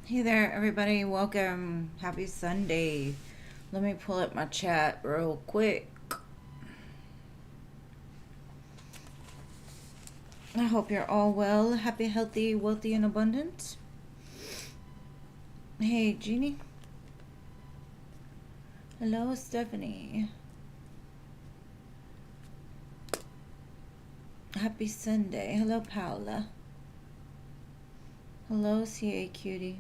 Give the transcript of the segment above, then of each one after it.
Hey there, everybody. Welcome. Happy Sunday. Let me pull up my chat real quick. I hope you're all well, happy, healthy, wealthy, and abundant. Hey, Jeannie. Hello, Stephanie. Happy Sunday. Hello, Paula. Hello, CA Cutie.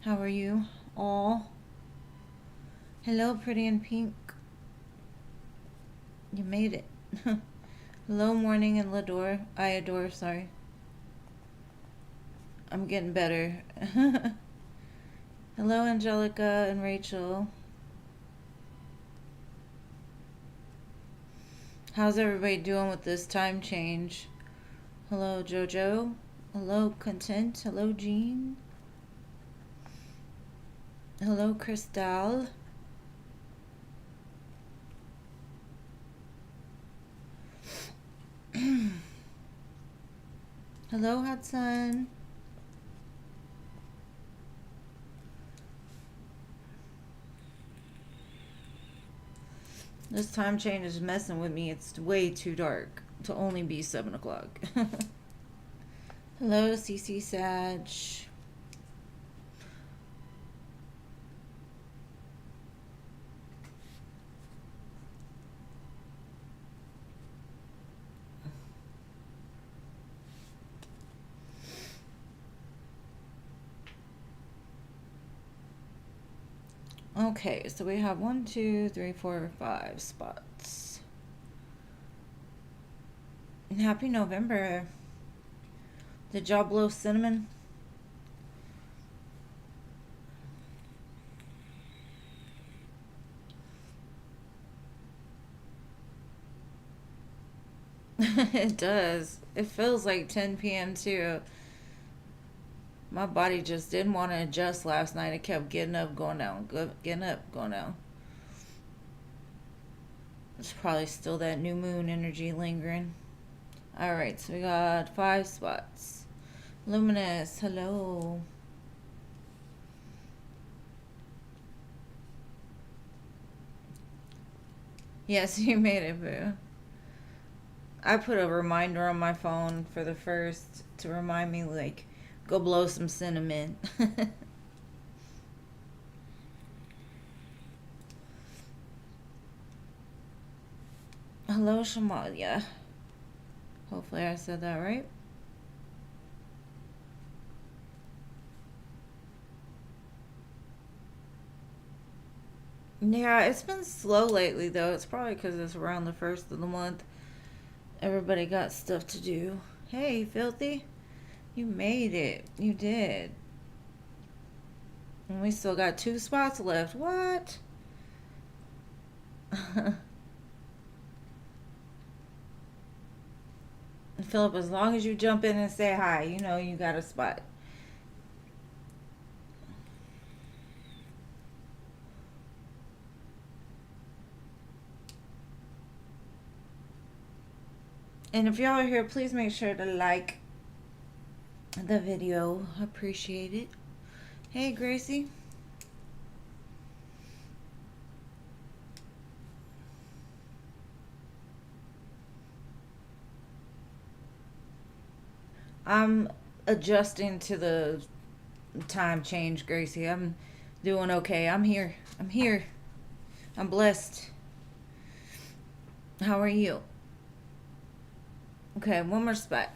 How are you all? Hello, Pretty in Pink. You made it. Hello, Morning and Lador. I adore, sorry. I'm getting better. Hello, Angelica and Rachel. How's everybody doing with this time change? Hello, Jojo. Hello, Content. Hello, Jean. Hello, Crystal. Hello, Hudson. This time change is messing with me. It's way too dark to only be 7 o'clock. Hello, CC Sag. Okay, so we have 1, 2, 3, 4, 5 spots. And happy November. Did y'all blow cinnamon? It does. It feels like 10 p.m. too. My body just didn't want to adjust last night. It kept getting up, going down, getting up, going down. It's probably still that new moon energy lingering. Alright, so we got 5 spots. Luminous, hello. Yes, you made it, boo. I put a reminder on my phone for the first to remind me, like, go blow some cinnamon. Hello, Shamalia. Hopefully I said that right. Yeah, it's been slow lately, though. It's probably because it's around the first of the month. Everybody got stuff to do. Hey, Filthy. You made it. You did. And we still got 2 spots left. What? Philip, as long as you jump in and say hi, you know you got a spot. And if y'all are here, please make sure to like the video. Appreciate it. Hey, Gracie. I'm adjusting to the time change, Gracie. I'm doing okay. I'm here. I'm here. I'm blessed. How are you? Okay, one more spot.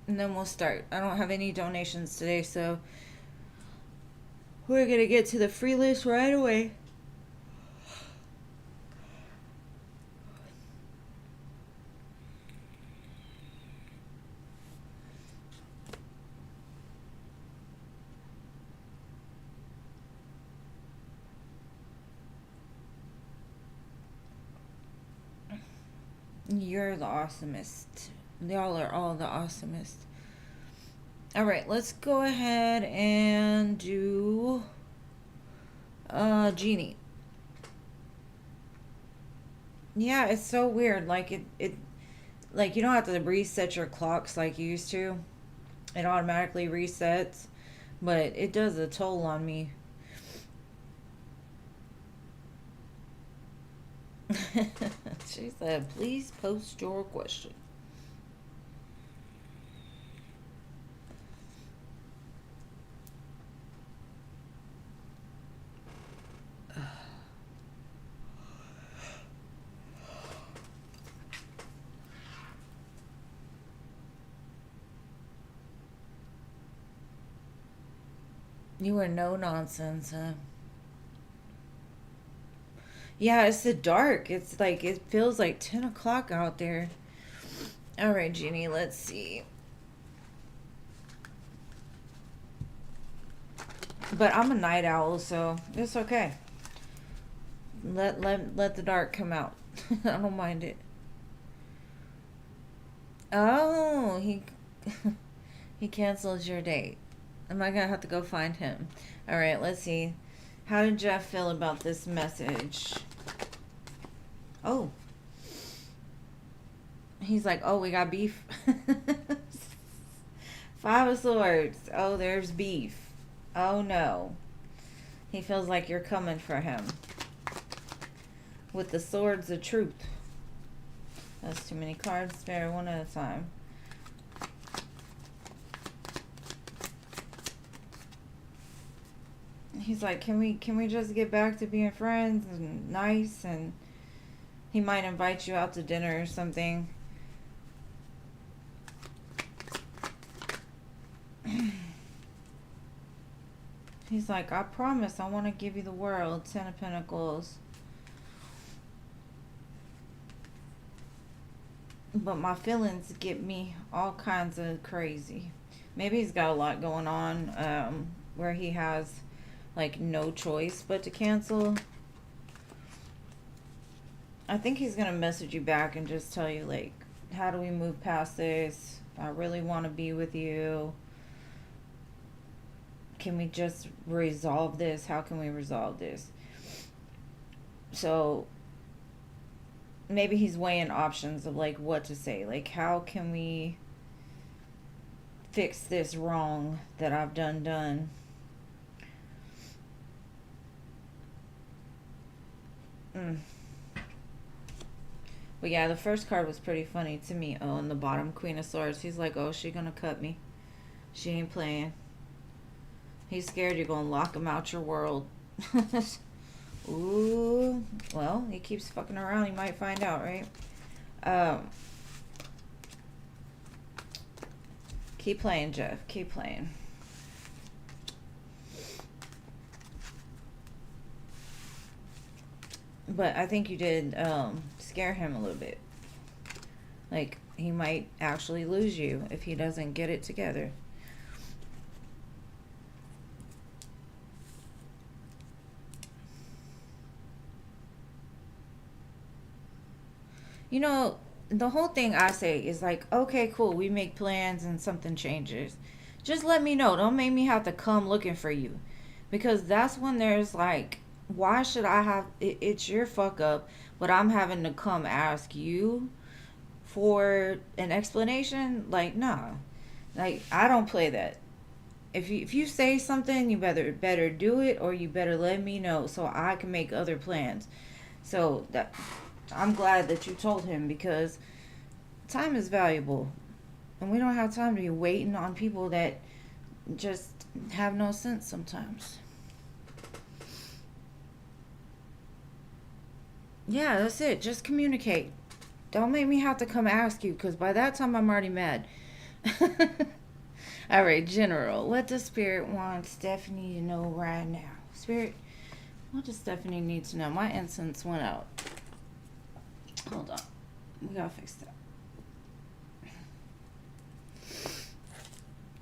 And then we'll start. I don't have any donations today, so we're going to get to the free list right away. You're the awesomest. Y'all are all the awesomest. Alright, let's go ahead and do Genie. Yeah, it's so weird. Like it like you don't have to reset your clocks like you used to. It automatically resets, but it does a toll on me. She said, please post your question. You were no nonsense, huh? Yeah, it's the dark. It's like, it feels like 10 o'clock out there. All right, Jeannie, let's see. But I'm a night owl, so it's okay. Let the dark come out. I don't mind it. Oh, he cancels your date. Am I gonna have to go find him? All right, let's see. How did Jeff feel about this message? Oh, he's like, oh, we got beef. Five of Swords. Oh, there's beef. Oh no. He feels like you're coming for him. With the Swords of Truth. That's too many cards. Spare one at a time. He's like, can we just get back to being friends and nice? And he might invite you out to dinner or something. He's like, I promise I want to give you the world. 10 of Pentacles. But my feelings get me all kinds of crazy. Maybe he's got a lot going on where he has like no choice but to cancel. I think he's going to message you back and just tell you like, how do we move past this? I really want to be with you. Can we just resolve this? How can we resolve this? So maybe he's weighing options of like what to say. Like, how can we fix this wrong that I've done? But yeah, the first card was pretty funny to me. Oh, and the bottom, Queen of Swords. He's like, oh, she gonna cut me. She ain't playing. He's scared you're gonna lock him out your world. Ooh. Well, he keeps fucking around. He might find out, right? Keep playing, Jeff. Keep playing. But I think you did scare him a little bit. Like, he might actually lose you if he doesn't get it together. You know, the whole thing I say is like, okay, cool, we make plans and something changes. Just let me know. Don't make me have to come looking for you. Because that's when there's like, why should I have, it's your fuck up, but I'm having to come ask you for an explanation? Like, nah. Like, I don't play that. If you say something, you better do it, or you better let me know so I can make other plans. So that I'm glad that you told him, because time is valuable. And we don't have time to be waiting on people that just have no sense sometimes. Yeah, that's it. Just communicate. Don't make me have to come ask you, because by that time I'm already mad. All right, General. What does Spirit want Stephanie to know right now? Spirit, what does Stephanie need to know? My incense went out. Hold on. We gotta fix that.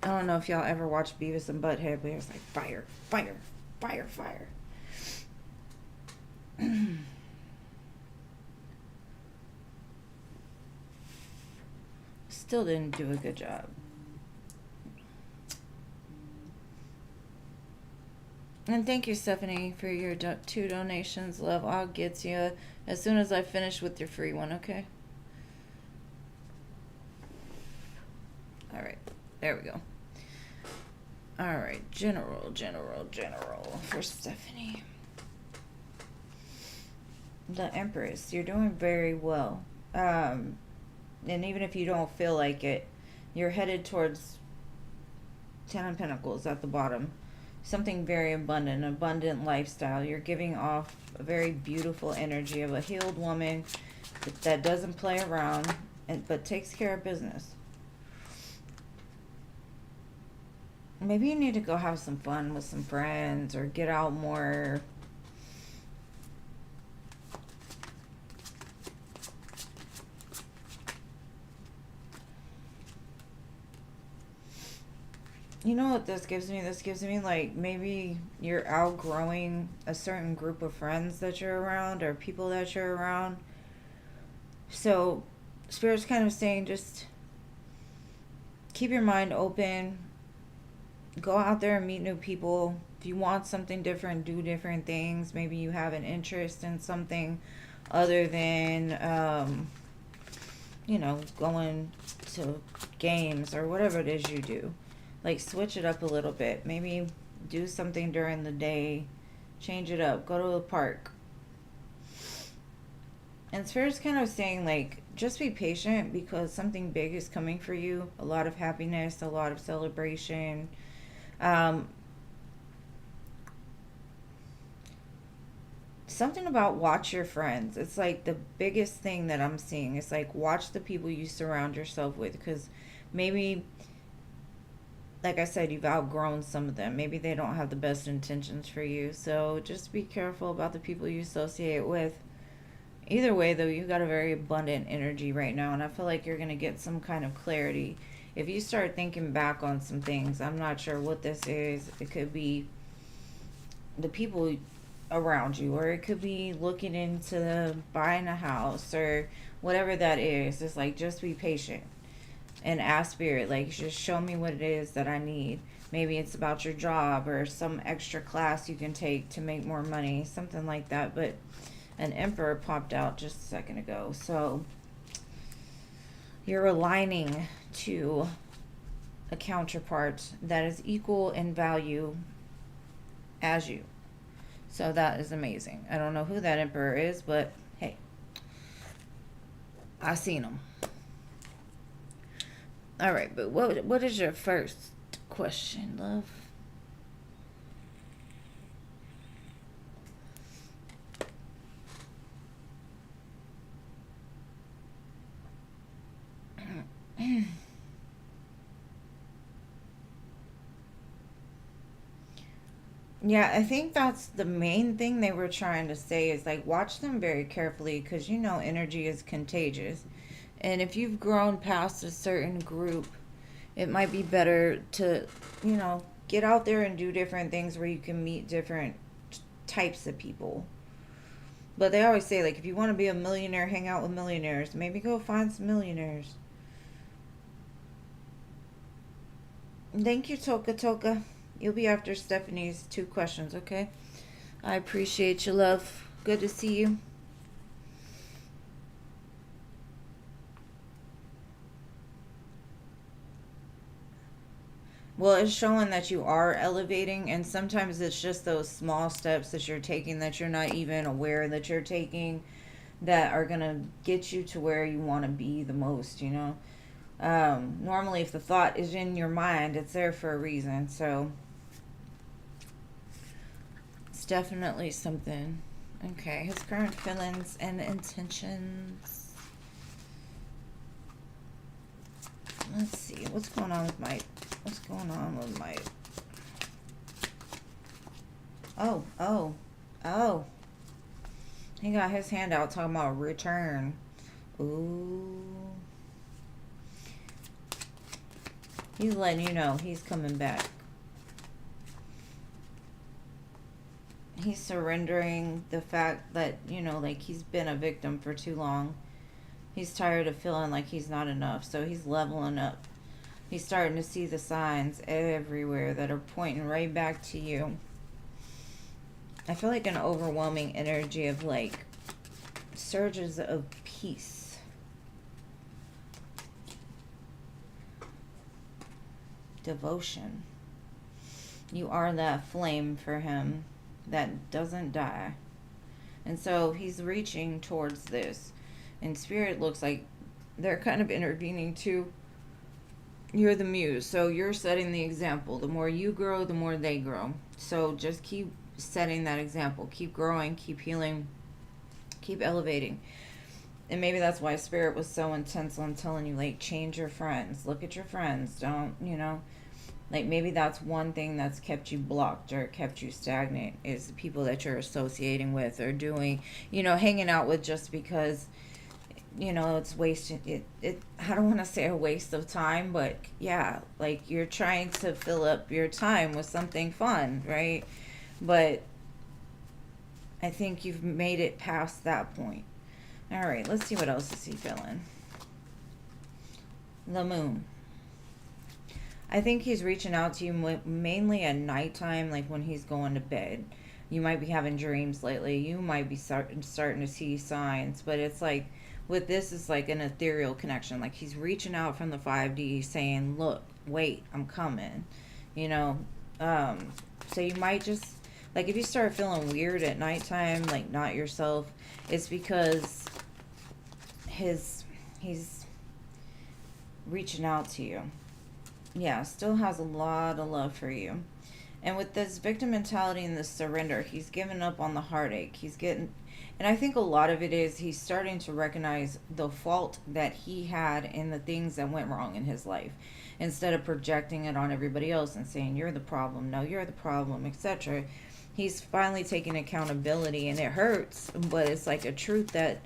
I don't know if y'all ever watched Beavis and Butthead, but it was like fire, fire, fire, fire. Still didn't do a good job. And thank you, Stephanie, for your 2 donations. Love, I'll get to you as soon as I finish with your free one, okay? All right. There we go. All right, general for Stephanie. The Empress, you're doing very well. And even if you don't feel like it, you're headed towards Ten of Pentacles at the bottom. Something very abundant lifestyle. You're giving off a very beautiful energy of a healed woman that doesn't play around but takes care of business. Maybe you need to go have some fun with some friends or get out more. You know what this gives me? This gives me like maybe you're outgrowing a certain group of friends that you're around or people that you're around. So Spirit's kind of saying just keep your mind open. Go out there and meet new people. If you want something different, do different things. Maybe you have an interest in something other than, going to games or whatever it is you do. Like, switch it up a little bit. Maybe do something during the day. Change it up. Go to a park. And Spirit's kind of saying, like, just be patient because something big is coming for you. A lot of happiness, a lot of celebration. Something about watch your friends. It's like the biggest thing that I'm seeing. It's like watch the people you surround yourself with because maybe, like I said, you've outgrown some of them. Maybe they don't have the best intentions for you. So just be careful about the people you associate with. Either way, though, you got a very abundant energy right now, and I feel like you're going to get some kind of clarity. If you start thinking back on some things, I'm not sure what this is. It could be the people around you, or it could be looking into buying a house, or whatever that is. It's like, just be patient and ask Spirit, like, just show me what it is that I need. Maybe it's about your job or some extra class you can take to make more money, something like that. But an Emperor popped out just a second ago. So you're aligning to a counterpart that is equal in value as you. So that is amazing. I don't know who that Emperor is, but hey, I seen him. All right, but what is your first question, love? Yeah, I think that's the main thing they were trying to say is like watch them very carefully because energy is contagious. And if you've grown past a certain group, it might be better to, get out there and do different things where you can meet different types of people. But they always say, like, if you want to be a millionaire, hang out with millionaires. Maybe go find some millionaires. Thank you, Toka Toka. You'll be after Stephanie's 2 questions, okay? I appreciate you, love. Good to see you. Well, it's showing that you are elevating, and sometimes it's just those small steps that you're taking that you're not even aware that you're taking that are going to get you to where you want to be the most, Normally, if the thought is in your mind, it's there for a reason, so it's definitely something. Okay, his current feelings and intentions. Let's see, what's going on with my... Oh. He got his hand out talking about return. Ooh. He's letting you know he's coming back. He's surrendering the fact that, like he's been a victim for too long. He's tired of feeling like he's not enough, so he's leveling up. He's starting to see the signs everywhere that are pointing right back to you. I feel like an overwhelming energy of like surges of peace. Devotion. You are that flame for him that doesn't die. And so he's reaching towards this. And Spirit looks like they're kind of intervening too. You're the muse, so you're setting the example. The more you grow, the more they grow. So just keep setting that example. Keep growing, keep healing, keep elevating. And maybe that's why Spirit was so intense on telling you, like, change your friends. Look at your friends. Don't, like, maybe that's one thing that's kept you blocked or kept you stagnant, is the people that you're associating with or doing, hanging out with, just because, it's wasting it. I don't want to say a waste of time, but yeah, like, you're trying to fill up your time with something fun, right? But I think you've made it past that point. All right, let's see what else is he feeling. The moon. I think he's reaching out to you mainly at nighttime, like when he's going to bed. You might be having dreams lately. You might be starting to see signs, but it's like, with this, it's like an ethereal connection. Like, he's reaching out from the 5D saying, look, wait, I'm coming. So you might just, like, if you start feeling weird at nighttime, like not yourself, it's because he's reaching out to you. Yeah, still has a lot of love for you. And with this victim mentality and this surrender, he's given up on the heartache. And I think a lot of it is he's starting to recognize the fault that he had in the things that went wrong in his life. Instead of projecting it on everybody else and saying, you're the problem, no, you're the problem, etc. He's finally taking accountability, and it hurts, but it's like a truth that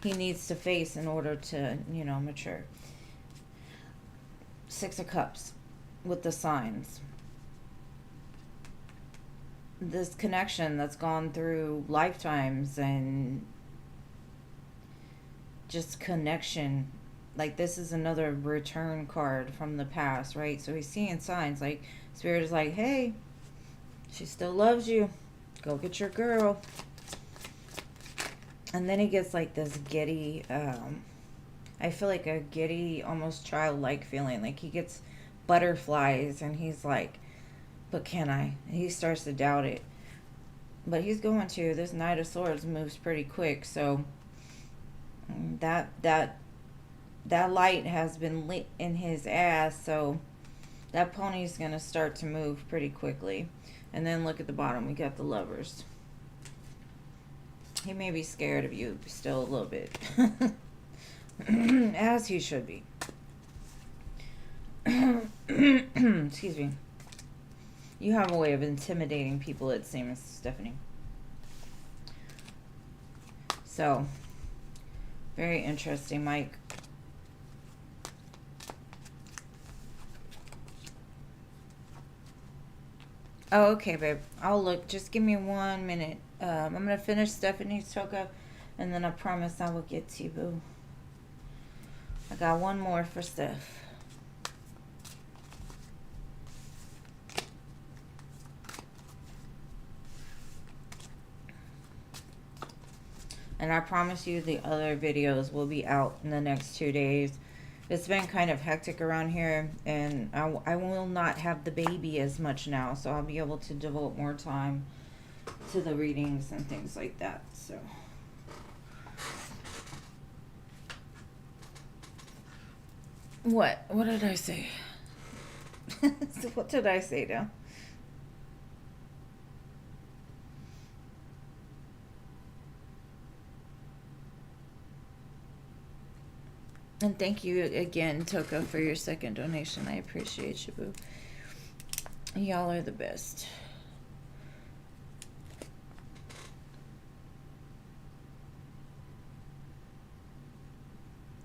he needs to face in order to, mature. 6 of Cups with the signs. This connection that's gone through lifetimes and just connection. Like, this is another return card from the past, right? So he's seeing signs. Like, Spirit is like, hey, she still loves you. Go get your girl. And then he gets like this giddy, I feel like a giddy, almost childlike feeling. Like, he gets butterflies and he's like, but can I? And he starts to doubt it. But he's going to. This Knight of Swords moves pretty quick. So that light has been lit in his ass. So that pony's going to start to move pretty quickly. And then look at the bottom. We got the Lovers. He may be scared of you still a little bit. As he should be. Excuse me. You have a way of intimidating people, it seems, Stephanie. So, very interesting, Mike. Oh, okay, babe. I'll look. Just give me 1 minute. I'm going to finish Stephanie's toka, and then I promise I will get to you, boo. I got one more for Steph. And I promise you the other videos will be out in the next 2 days. It's been kind of hectic around here, and I will not have the baby as much now, so I'll be able to devote more time to the readings and things like that. So what did I say? So what did I say now? And thank you again, Toka, for your second donation. I appreciate you, boo. Y'all are the best.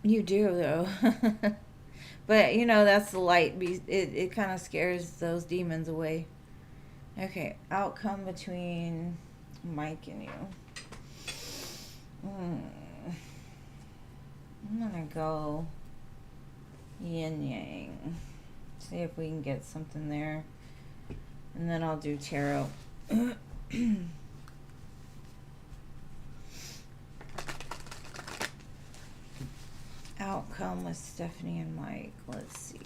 You do, though. But, that's the light. It kind of scares those demons away. Okay, outcome between Mike and you. I'm gonna go yin yang. See if we can get something there. And then I'll do tarot. Outcome with Stephanie and Mike. Let's see.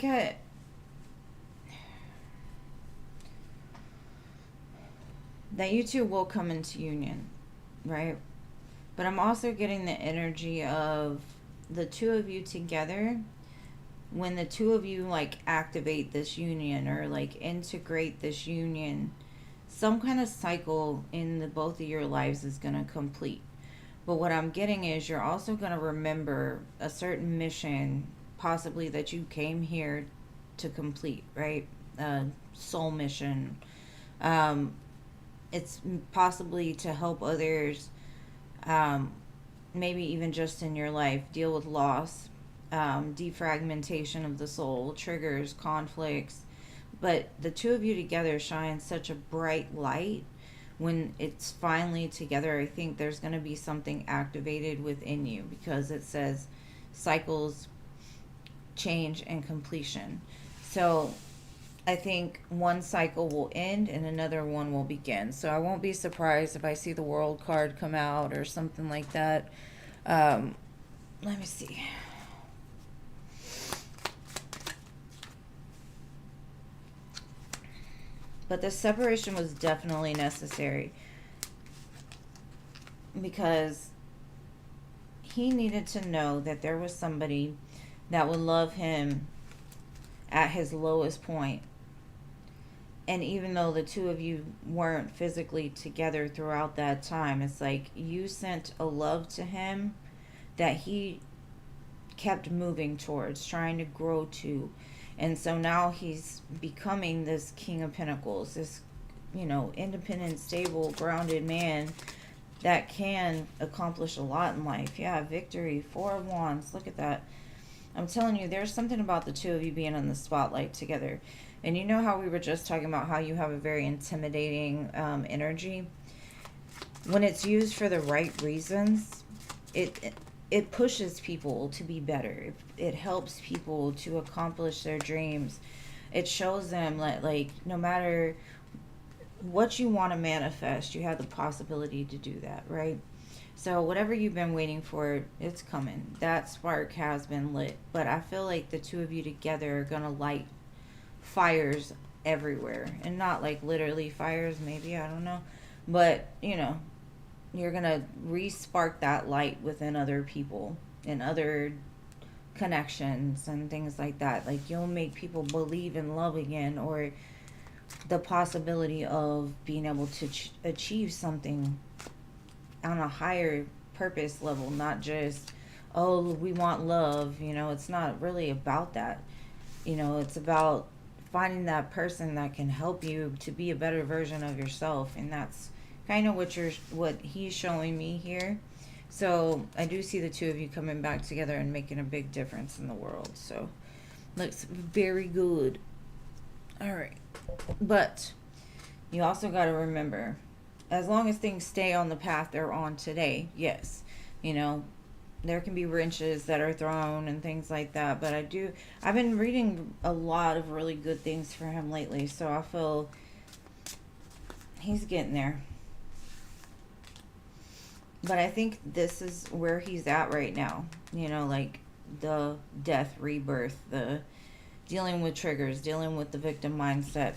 get that you two will come into union, right? But I'm also getting the energy of the two of you together. When the two of you like activate this union or like integrate this union, some kind of cycle in the both of your lives is going to complete. But what I'm getting is you're also going to remember a certain mission, possibly that you came here to complete, right? Soul mission. Um, it's possibly to help others, um, maybe even just in your life, deal with loss, defragmentation of the soul, triggers, conflicts. But the two of you together shine such a bright light. When it's finally together, I think there's going to be something activated within you, because it says cycles, change, and completion. So I think one cycle will end and another one will begin. So I won't be surprised if I see the world card come out or something like that. Um, Let me see. But the separation was definitely necessary, because he needed to know that there was somebody that would love him at his lowest point. And even though the two of you weren't physically together throughout that time, it's like you sent a love to him that he kept moving towards, trying to grow to. And so now he's becoming this King of Pentacles, this, independent, stable, grounded man that can accomplish a lot in life. Yeah, victory, Four of Wands. Look at that. I'm telling you, there's something about the two of you being in the spotlight together. And you know how we were just talking about how you have a very intimidating energy? When it's used for the right reasons, it pushes people to be better. It helps people to accomplish their dreams. It shows them that, like, no matter what you want to manifest, you have the possibility to do that, right? So whatever you've been waiting for, it's coming. That spark has been lit. But I feel like the two of you together are going to light fires everywhere. And not like literally fires, maybe, I don't know. But, you're going to re-spark that light within other people and other connections and things like that. Like, you'll make people believe in love again, or the possibility of being able to achieve something on a higher purpose level, not just, oh, we want love. It's not really about that. It's about finding that person that can help you to be a better version of yourself. And that's kind of what he's showing me here. So I do see the two of you coming back together and making a big difference in the world. So looks very good. All right. But you also got to remember, as long as things stay on the path they're on today, yes, there can be wrenches that are thrown and things like that. But I've been reading a lot of really good things for him lately. So I feel he's getting there. But I think this is where he's at right now. Like the death, rebirth, the dealing with triggers, dealing with the victim mindset.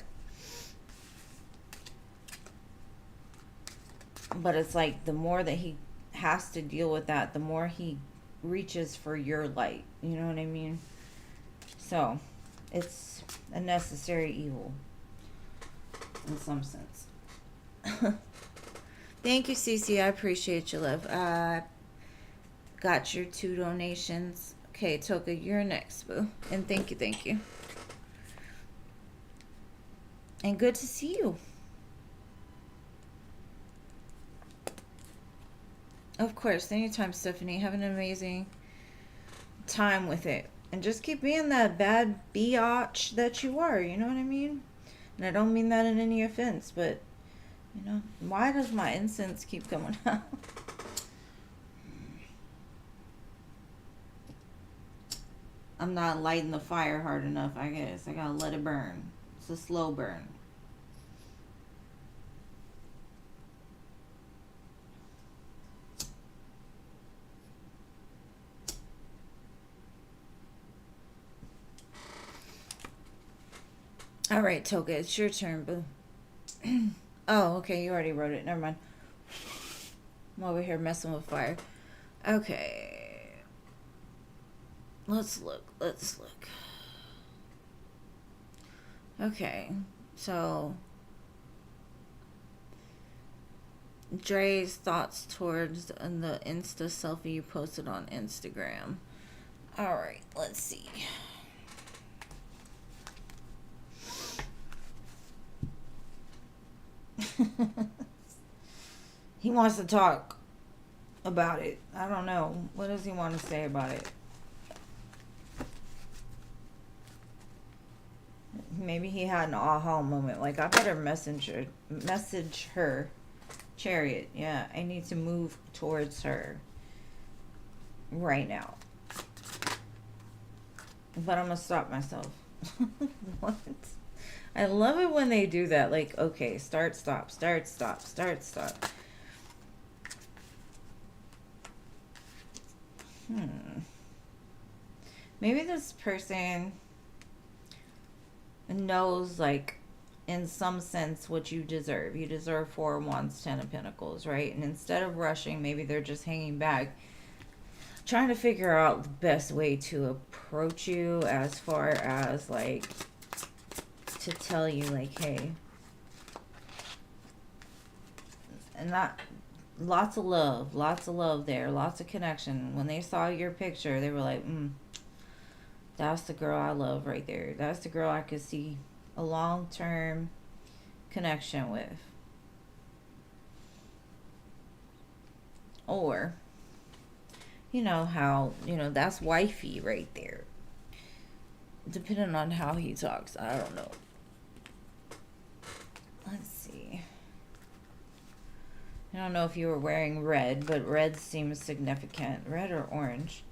But it's like the more that he has to deal with that, the more he reaches for your light. You know what I mean? So it's a necessary evil in some sense. Thank you, Cece. I appreciate you, love. Got your 2 donations. Okay, Toka, you're next, boo. And thank you. And good to see you. Of course, anytime, Stephanie. Have an amazing time with it. And just keep being that bad biatch that you are, you know what I mean? And I don't mean that in any offense, but, why does my incense keep coming out? I'm not lighting the fire hard enough, I guess. I gotta let it burn. It's a slow burn. right, Toka, it's your turn, boo. Oh, okay, you already wrote it. Never mind. I'm over here messing with fire. Okay. Let's look. Okay, so Dre's thoughts towards the Insta selfie you posted on Instagram. Alright, let's see. He wants to talk about it. I don't know. What does he want to say about it? Maybe he had an aha moment. Like, I better message her. Chariot. Yeah, I need to move towards her right now. But I'm going to stop myself. What? I love it when they do that. Like, okay, start, stop, start, stop, start, stop. Maybe this person knows, like, in some sense, what you deserve. You deserve 4 of Wands, 10 of Pentacles, right? And instead of rushing, maybe they're just hanging back, trying to figure out the best way to approach you, as far as, like, to tell you, like, hey. And that, lots of love there, lots of connection. When they saw your picture, they were like, that's the girl I love right there. That's the girl I could see a long-term connection with. Or, you know how, that's wifey right there. Depending on how he talks, I don't know. Let's see. I don't know if you were wearing red, but red seems significant. Red or orange?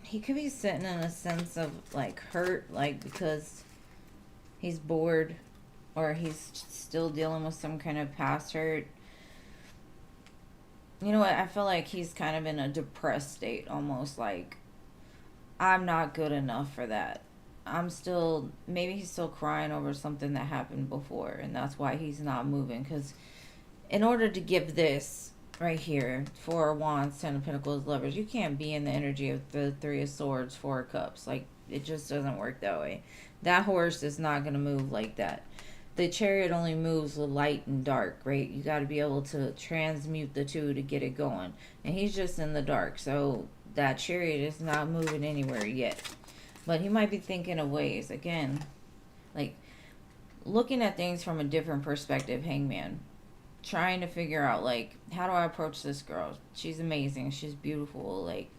He could be sitting in a sense of, like, hurt, like, because he's bored, or he's still dealing with some kind of past hurt. You know what? I feel like he's kind of in a depressed state, almost like, I'm not good enough for that. Maybe he's still crying over something that happened before, and that's why he's not moving. Because in order to give this right here, 4 of Wands, 10 of Pentacles, Lovers, you can't be in the energy of the 3 of Swords, 4 of Cups. Like, it just doesn't work that way. That horse is not going to move like that. The Chariot only moves with light and dark, right? You got to be able to transmute the two to get it going. And he's just in the dark, so that Chariot is not moving anywhere yet. But he might be thinking of ways, again, like, looking at things from a different perspective, Hangman. Trying to figure out, like, how do I approach this girl? She's amazing. She's beautiful. Like,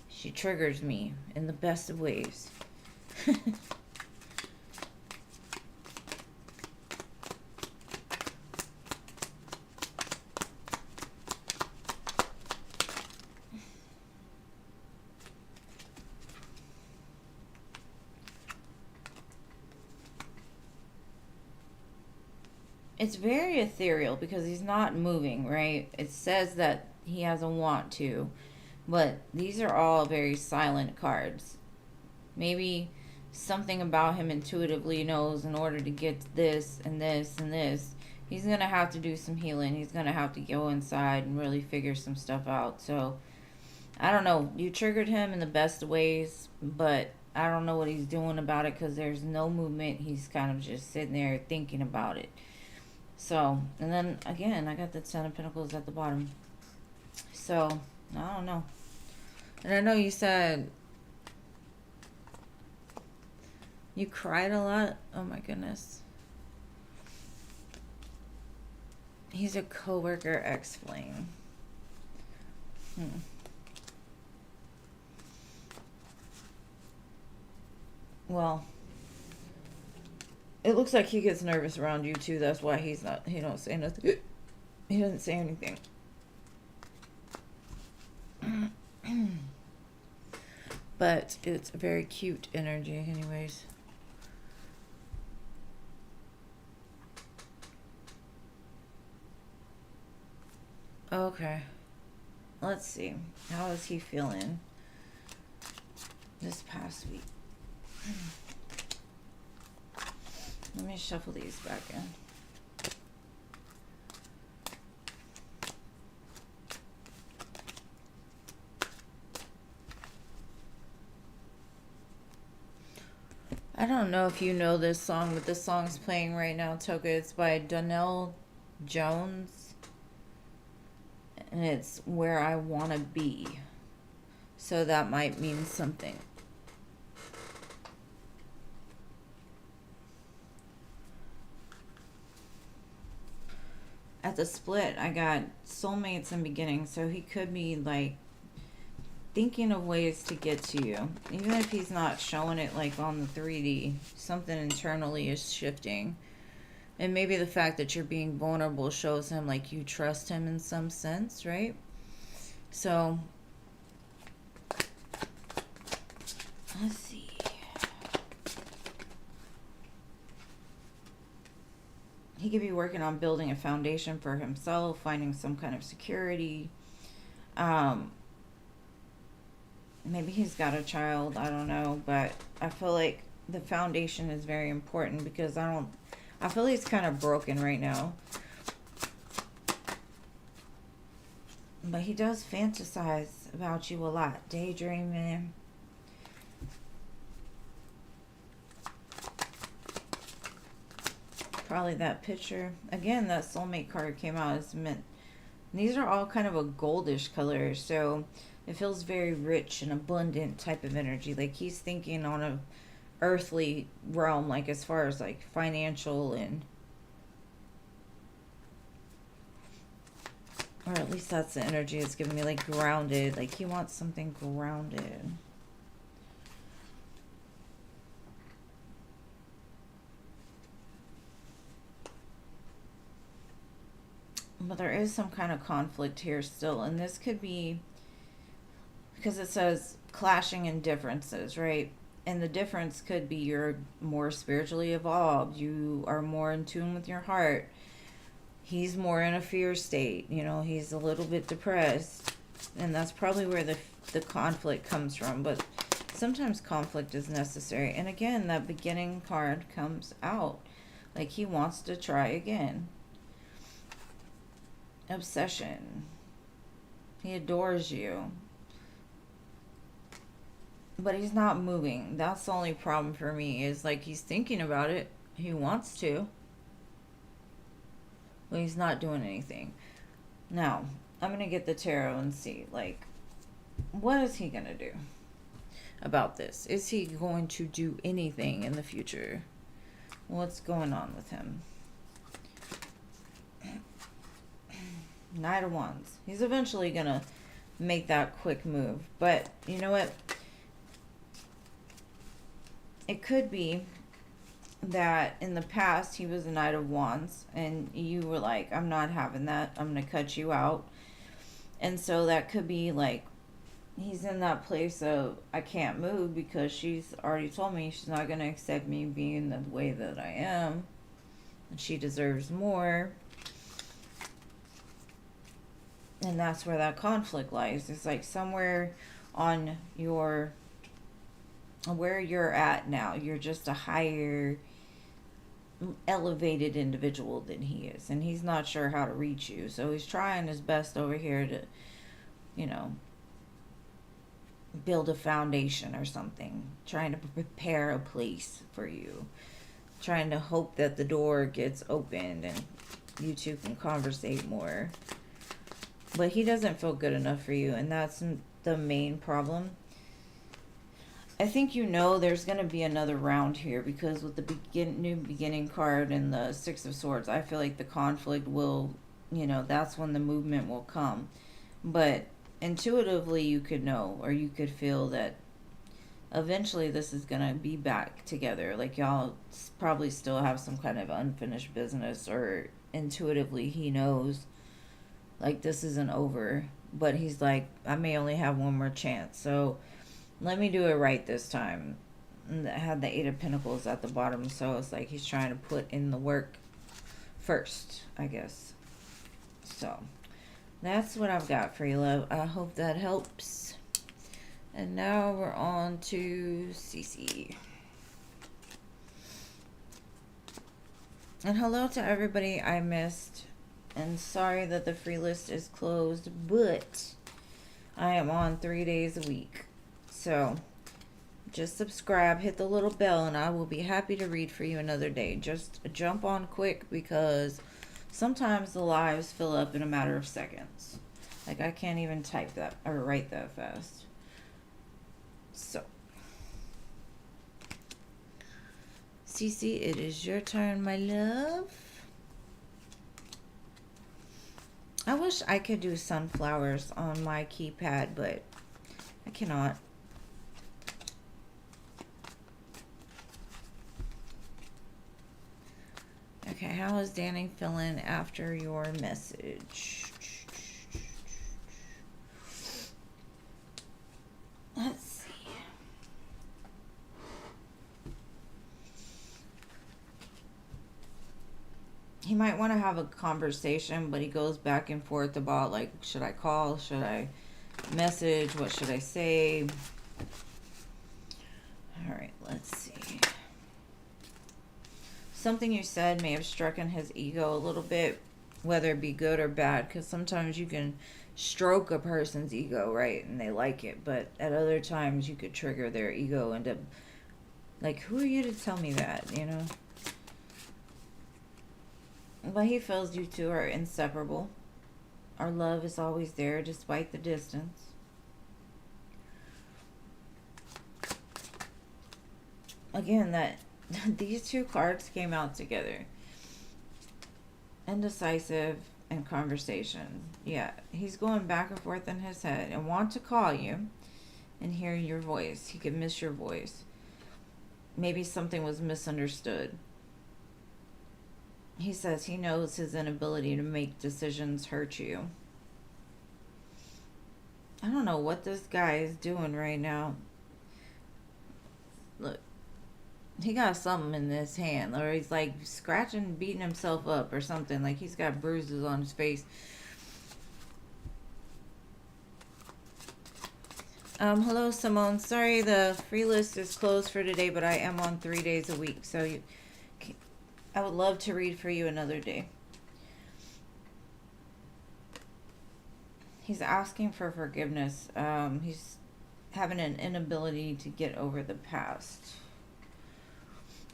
she triggers me in the best of ways. It's very ethereal because he's not moving, right? It says that he has a want to, but these are all very silent cards. Maybe something about him intuitively knows in order to get this and this and this, he's going to have to do some healing. He's going to have to go inside and really figure some stuff out. So, I don't know. You triggered him in the best ways, but I don't know what he's doing about it because there's no movement. He's kind of just sitting there thinking about it. So, and then again, I got the 10 of Pentacles at the bottom. So, I don't know. And I know you said you cried a lot. Oh my goodness. He's a coworker, ex-flame. Well, it looks like he gets nervous around you too. That's why he don't say nothing. He doesn't say anything. But it's a very cute energy anyways. Okay. Let's see. How is he feeling this past week? Let me shuffle these back in. I don't know if you know this song, but this song's playing right now, Toka. It's by Donnell Jones, and it's Where I Wanna Be. So that might mean something. At the split, I got soulmates in beginning, so he could be like thinking of ways to get to you. Even if he's not showing it like on the 3D, something internally is shifting. And maybe the fact that you're being vulnerable shows him like you trust him in some sense, right? So, let's see. He could be working on building a foundation for himself, finding some kind of security. Maybe he's got a child, I don't know, but I feel like the foundation is very important because I feel he's kind of broken right now. But he does fantasize about you a lot, daydreaming. Probably that picture. Again, that soulmate card came out as mint. These are all kind of a goldish color, so it feels very rich and abundant type of energy. Like he's thinking on a earthly realm, like as far as like financial and, or at least that's the energy it's giving me, like grounded. Like he wants something grounded. But there is some kind of conflict here still, and this could be because it says clashing in differences, right? And the difference could be you're more spiritually evolved, you are more in tune with your heart. He's more in a fear state, you know, he's a little bit depressed, and that's probably where the conflict comes from. But sometimes conflict is necessary. And again, that beginning card comes out like he wants to try again. Obsession. He adores you. But he's not moving. That's the only problem for me, is like he's thinking about it. He wants to. But he's not doing anything. Now, I'm going to get the tarot and see, like, what is he going to do about this? Is he going to do anything in the future? What's going on with him? Knight of Wands. He's eventually going to make that quick move. But, you know what? It could be that in the past he was a Knight of Wands and you were like, I'm not having that. I'm going to cut you out. And so that could be like he's in that place of I can't move because she's already told me she's not going to accept me being the way that I am. And she deserves more. And that's where that conflict lies. It's like somewhere on your, where you're at now, you're just a higher elevated individual than he is, and he's not sure how to reach you, so he's trying his best over here to, you know, build a foundation or something, trying to prepare a place for you, trying to hope that the door gets opened and you two can conversate more. But he doesn't feel good enough for you, and that's the main problem. I think you know there's going to be another round here, because with the new beginning card and the Six of Swords, I feel like the conflict will, you know, that's when the movement will come. But intuitively you could know, or you could feel that eventually this is going to be back together. Like y'all probably still have some kind of unfinished business, or intuitively he knows like this isn't over, but he's like, I may only have one more chance. So let me do it right this time. And it had the Eight of Pentacles at the bottom, so it's like he's trying to put in the work first, I guess. So that's what I've got for you, love. I hope that helps. And now we're on to Cece. And hello to everybody I missed. And sorry that the free list is closed, but I am on 3 days a week. So just subscribe, hit the little bell, and I will be happy to read for you another day. Just jump on quick, because sometimes the lives fill up in a matter of seconds. Like, I can't even type that or write that fast. So, Cece, it is your turn, my love. I wish I could do sunflowers on my keypad, but I cannot. Okay, how is Danny feeling after your message? Let's see. He might want to have a conversation, but he goes back and forth about, like, should I call? Should I message? What should I say? All right, let's see. Something you said may have struck in his ego a little bit, whether it be good or bad, because sometimes you can stroke a person's ego, right, and they like it, but at other times you could trigger their ego into, like, who are you to tell me that, you know? But he feels you two are inseparable. Our love is always there despite the distance. Again, that these two cards came out together. Indecisive and conversation. Yeah, he's going back and forth in his head and want to call you and hear your voice. He could miss your voice. Maybe something was misunderstood. He says he knows his inability to make decisions hurt you. I don't know what this guy is doing right now. Look, he got something in his hand, or he's like scratching, beating himself up or something. Like he's got bruises on his face. Hello, Simone. Sorry, the free list is closed for today, but I am on 3 days a week, so I would love to read for you another day. He's asking for forgiveness. He's having an inability to get over the past.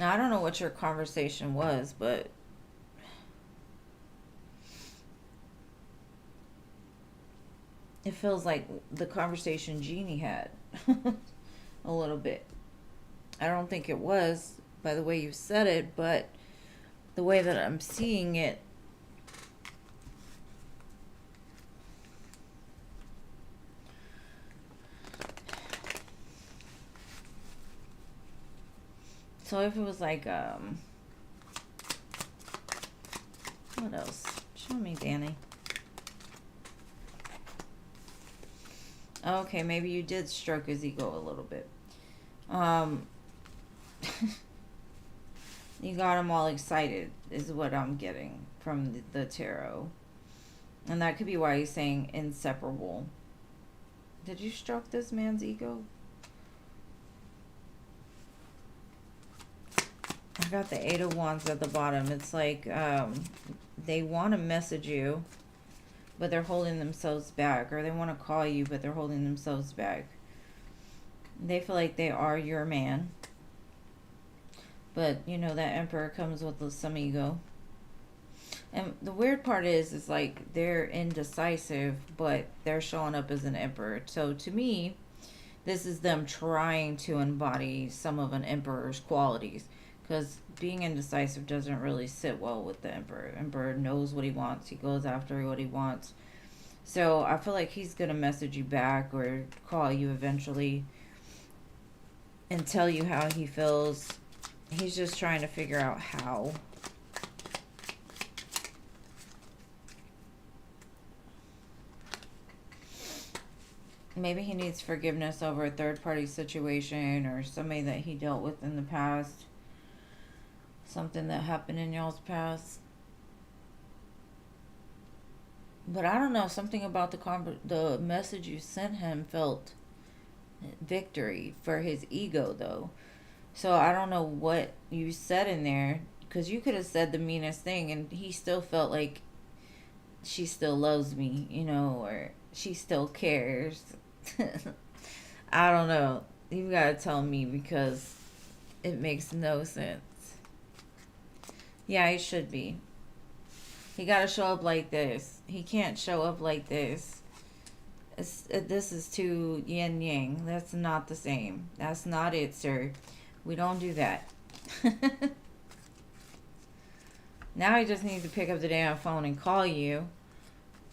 Now, I don't know what your conversation was, but it feels like the conversation Jeannie had a little bit. I don't think it was by the way you said it, but the way that I'm seeing it, so if it was like, what else? Show me, Danny. Okay, maybe you did stroke his ego a little bit. You got him all excited, is what I'm getting from the tarot. And that could be why he's saying inseparable. Did you stroke this man's ego? I got the Eight of Wands at the bottom. It's like they want to message you, but they're holding themselves back. Or they want to call you, but they're holding themselves back. They feel like they are your man. But, you know, that Emperor comes with some ego. And the weird part is like they're indecisive, but they're showing up as an Emperor. So to me, this is them trying to embody some of an Emperor's qualities. Because being indecisive doesn't really sit well with the Emperor. Emperor knows what he wants. He goes after what he wants. So I feel like he's going to message you back or call you eventually and tell you how he feels. He's just trying to figure out how. Maybe he needs forgiveness over a third party situation or somebody that he dealt with in the past. Something that happened in y'all's past. But I don't know, something about the message you sent him felt victory for his ego though. So I don't know what you said in there, because you could have said the meanest thing and he still felt like she still loves me, or she still cares. I don't know. You gotta tell me, because it makes no sense. Yeah, he should be. He gotta show up like this. He can't show up like this. This is too yin yang. That's not the same. That's not it, sir. We don't do that. Now he just needs to pick up the damn phone and call you.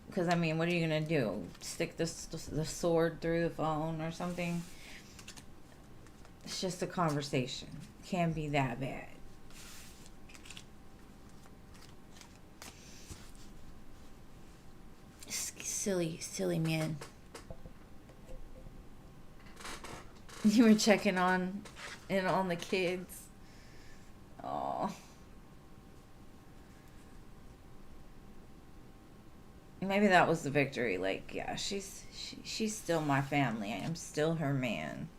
Because, I mean, what are you going to do? Stick the sword through the phone or something? It's just a conversation. Can't be that bad. Silly man. You were checking on the kids. Oh. Maybe that was the victory. Like, yeah, she's still my family. I am still her man.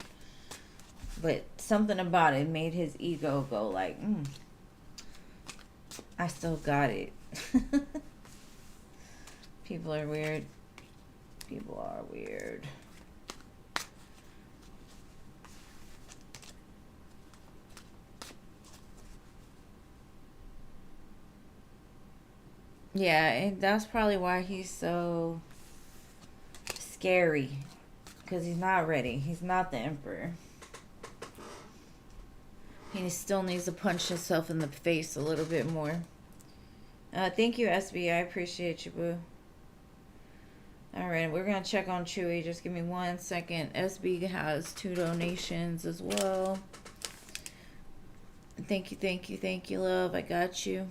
But something about it made his ego go like, I still got it. People are weird. People are weird. Yeah, and that's probably why he's so scary. Because he's not ready. He's not the emperor. He still needs to punch himself in the face a little bit more. Thank you, SB. I appreciate you, boo. Alright, we're going to check on Chewy. Just give me 1 second. SB has 2 donations as well. Thank you, love. I got you.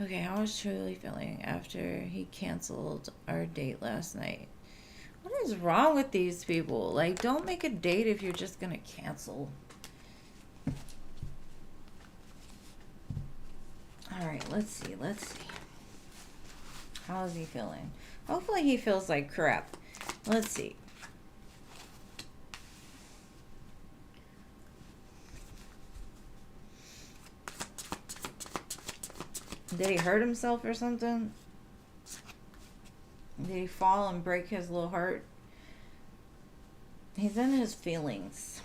Okay, how was Chewy feeling after he canceled our date last night? What is wrong with these people? Like, don't make a date if you're just going to cancel. Alright, let's see. How is he feeling? Hopefully he feels like crap. Let's see. Did he hurt himself or something? Did he fall and break his little heart? He's in his feelings.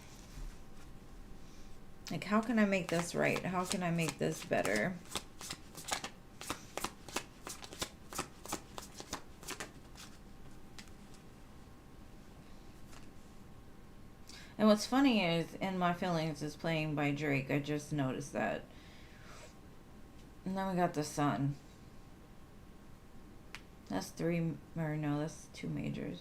Like, how can I make this right? How can I make this better? And what's funny is, In My Feelings is playing by Drake. I just noticed that. And then we got the Sun. That's 3, or no, that's 2 majors.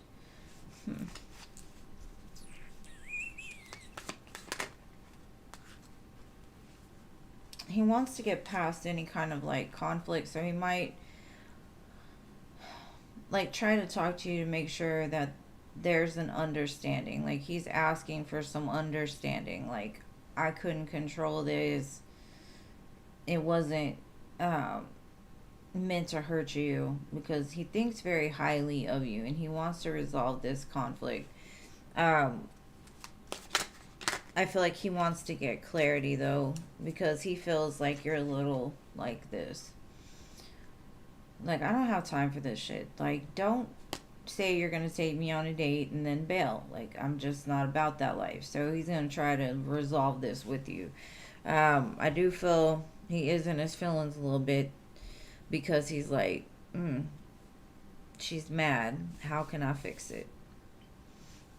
He wants to get past any kind of like conflict, so he might like try to talk to you to make sure that there's an understanding. Like, he's asking for some understanding. Like, I couldn't control this. It wasn't meant to hurt you, because he thinks very highly of you and he wants to resolve this conflict. I feel like he wants to get clarity though, because he feels like you're a little like this. Like, I don't have time for this shit. Like, don't say you're going to take me on a date and then bail. Like, I'm just not about that life. So he's going to try to resolve this with you. I do feel he is in his feelings a little bit, because he's like, she's mad. How can I fix it?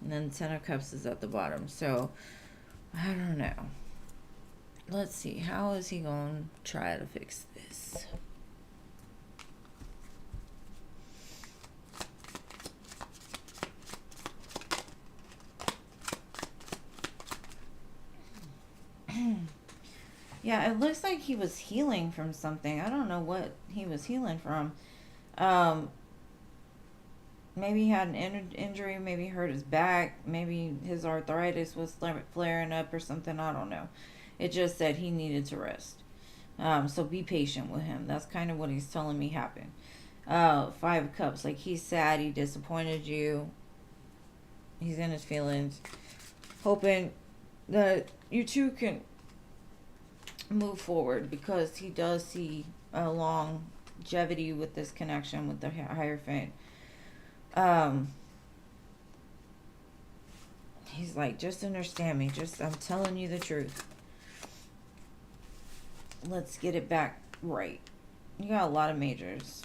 And then 10 of Cups is at the bottom. So, I don't know. Let's see. How is he going to try to fix this? Yeah, it looks like he was healing from something. I don't know what he was healing from. Maybe he had an injury, maybe he hurt his back, maybe his arthritis was flaring up or something. I don't know. It just said he needed to rest. So be patient with him. That's kind of what he's telling me happened. Five of Cups, like he's sad, he disappointed you. He's in his feelings, hoping that you two can move forward, because he does see a longevity with this connection with the Hierophant. He's like, just understand me. I'm telling you the truth. Let's get it back right. You got a lot of majors.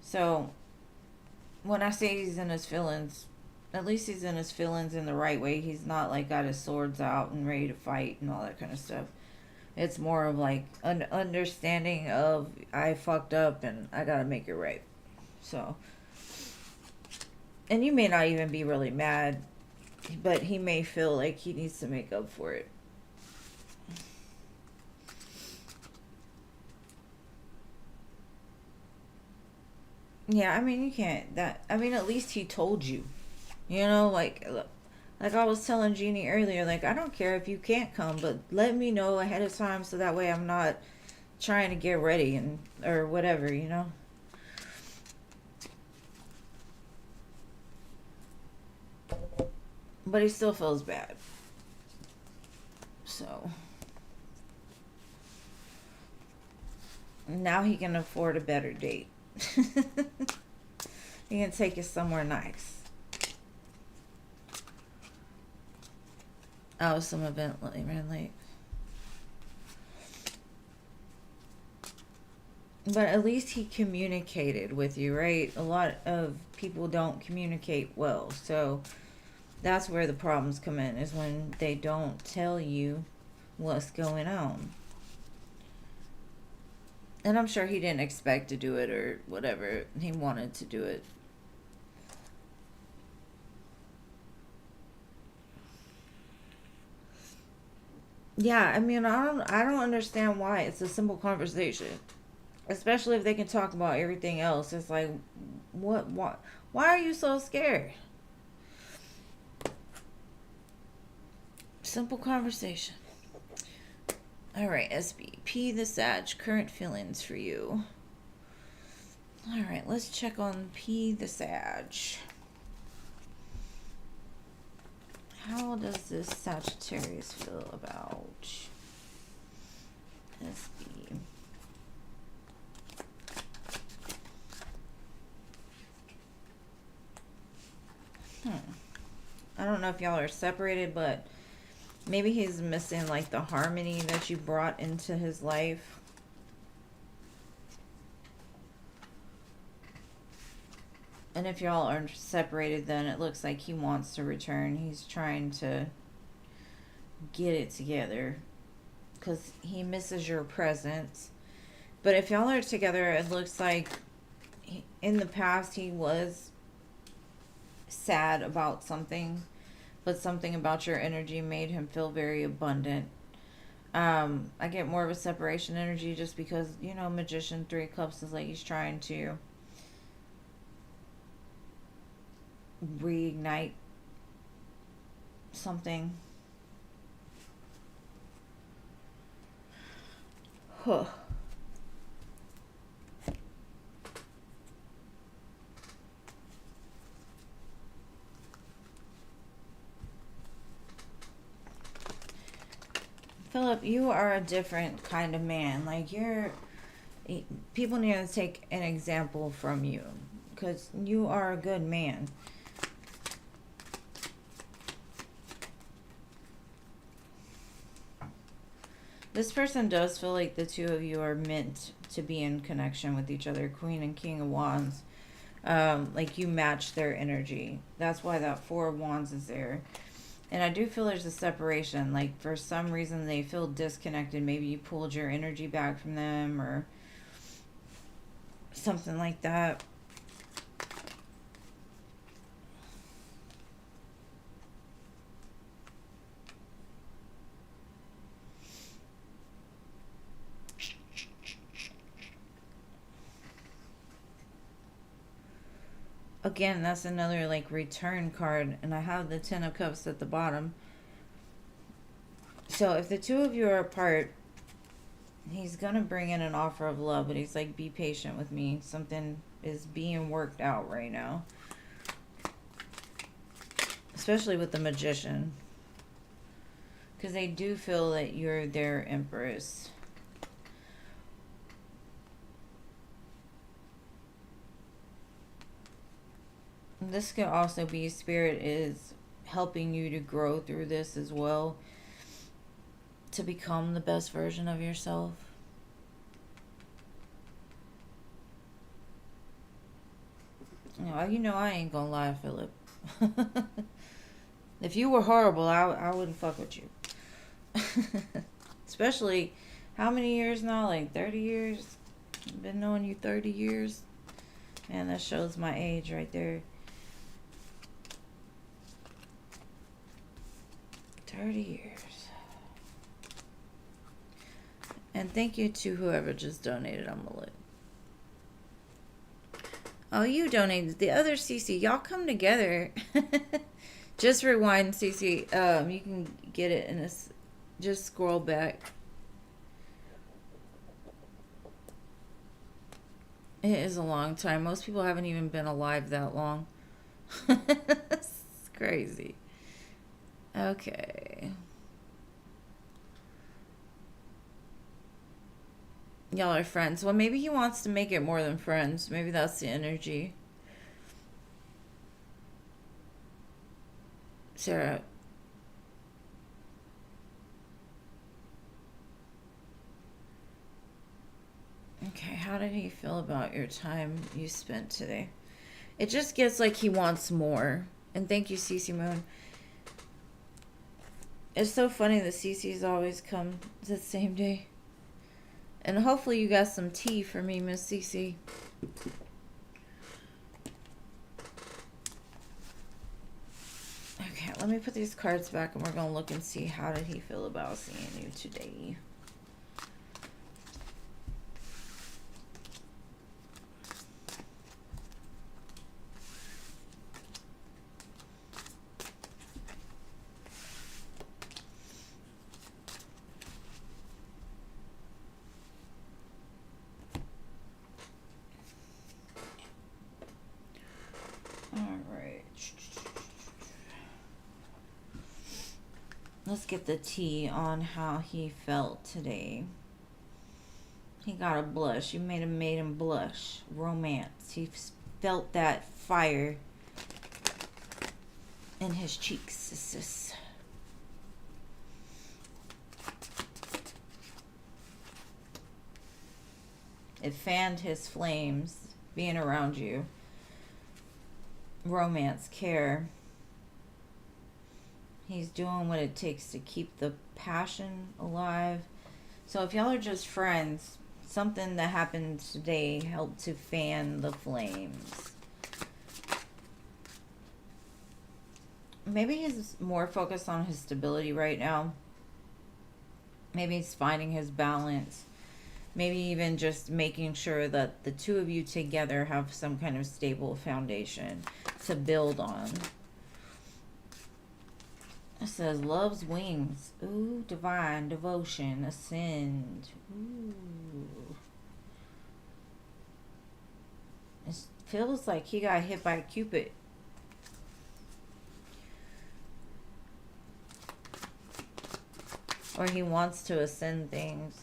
So, when I say he's in his feelings, at least he's in his feelings in the right way. He's not like got his swords out and ready to fight and all that kind of stuff. It's more of like an understanding of, I fucked up and I gotta make it right. So, and you may not even be really mad, but he may feel like he needs to make up for it. Yeah, I mean, you can't, at least he told you. Like I was telling Jeannie earlier, like, I don't care if you can't come, but let me know ahead of time so that way I'm not trying to get ready or whatever. But he still feels bad. So now he can afford a better date. He can take you somewhere nice. Oh, some event ran late. But at least he communicated with you, right? A lot of people don't communicate well. So that's where the problems come in, is when they don't tell you what's going on. And I'm sure he didn't expect to do it or whatever. He wanted to do it. Yeah, I mean, I don't understand why. It's a simple conversation. Especially if they can talk about everything else. It's like, why are you so scared? Simple conversation. All right, SB. P the Sag. Current feelings for you. All right, let's check on P the Sag. How does this Sagittarius feel about SB? I don't know if y'all are separated, but maybe he's missing like the harmony that you brought into his life. And if y'all are separated, then it looks like he wants to return. He's trying to get it together because he misses your presence. But if y'all are together, it looks like in the past he was sad about something, but something about your energy made him feel very abundant. I get more of a separation energy just because, Magician, 3 Cups is like he's trying to reignite something. Huh. Philip, you are a different kind of man. Like, people need to take an example from you because you are a good man. This person does feel like the two of you are meant to be in connection with each other. Queen and King of Wands. Like you match their energy. That's why that 4 of Wands is there. And I do feel there's a separation. Like for some reason they feel disconnected. Maybe you pulled your energy back from them or something like that. again, that's another like return card, and I have the Ten of Cups at the bottom. So if the two of you are apart, he's gonna bring in an offer of love, but he's like, be patient with me. Something is being worked out right now. Especially with the Magician. Because they do feel that you're their Empress. This could also be Spirit is helping you to grow through this as well. To become the best version of yourself. You know I ain't gonna lie, Philip. If you were horrible, I wouldn't fuck with you. Especially, how many years now? Like 30 years? I've been knowing you 30 years. Man, that shows my age right there. 30 years. And thank you to whoever just donated. I'm gonna look. Oh, you donated. The other CC. Y'all come together. Just rewind, CC. You can get it in this. Just scroll back. It is a long time. Most people haven't even been alive that long. It's crazy. Okay. Y'all are friends. Well, maybe he wants to make it more than friends. Maybe that's the energy. Sarah. Okay, how did he feel about your time you spent today? It just gets like he wants more. And thank you, CC Moon. It's so funny that CC's always come the same day. And hopefully you got some tea for me, Miss CC. Okay, let me put these cards back and we're going to look and see how did he feel about seeing you today. Let's get the tea on how he felt today. He got a blush. You made him blush. Romance. He felt that fire in his cheeks. Sis. It fanned his flames being around you. Romance, care. He's doing what it takes to keep the passion alive. So if y'all are just friends, something that happened today helped to fan the flames. Maybe he's more focused on his stability right now. Maybe he's finding his balance. Maybe even just making sure that the two of you together have some kind of stable foundation to build on. It says, love's wings. Ooh, divine, devotion, ascend. Ooh. It feels like he got hit by Cupid. Or he wants to ascend things.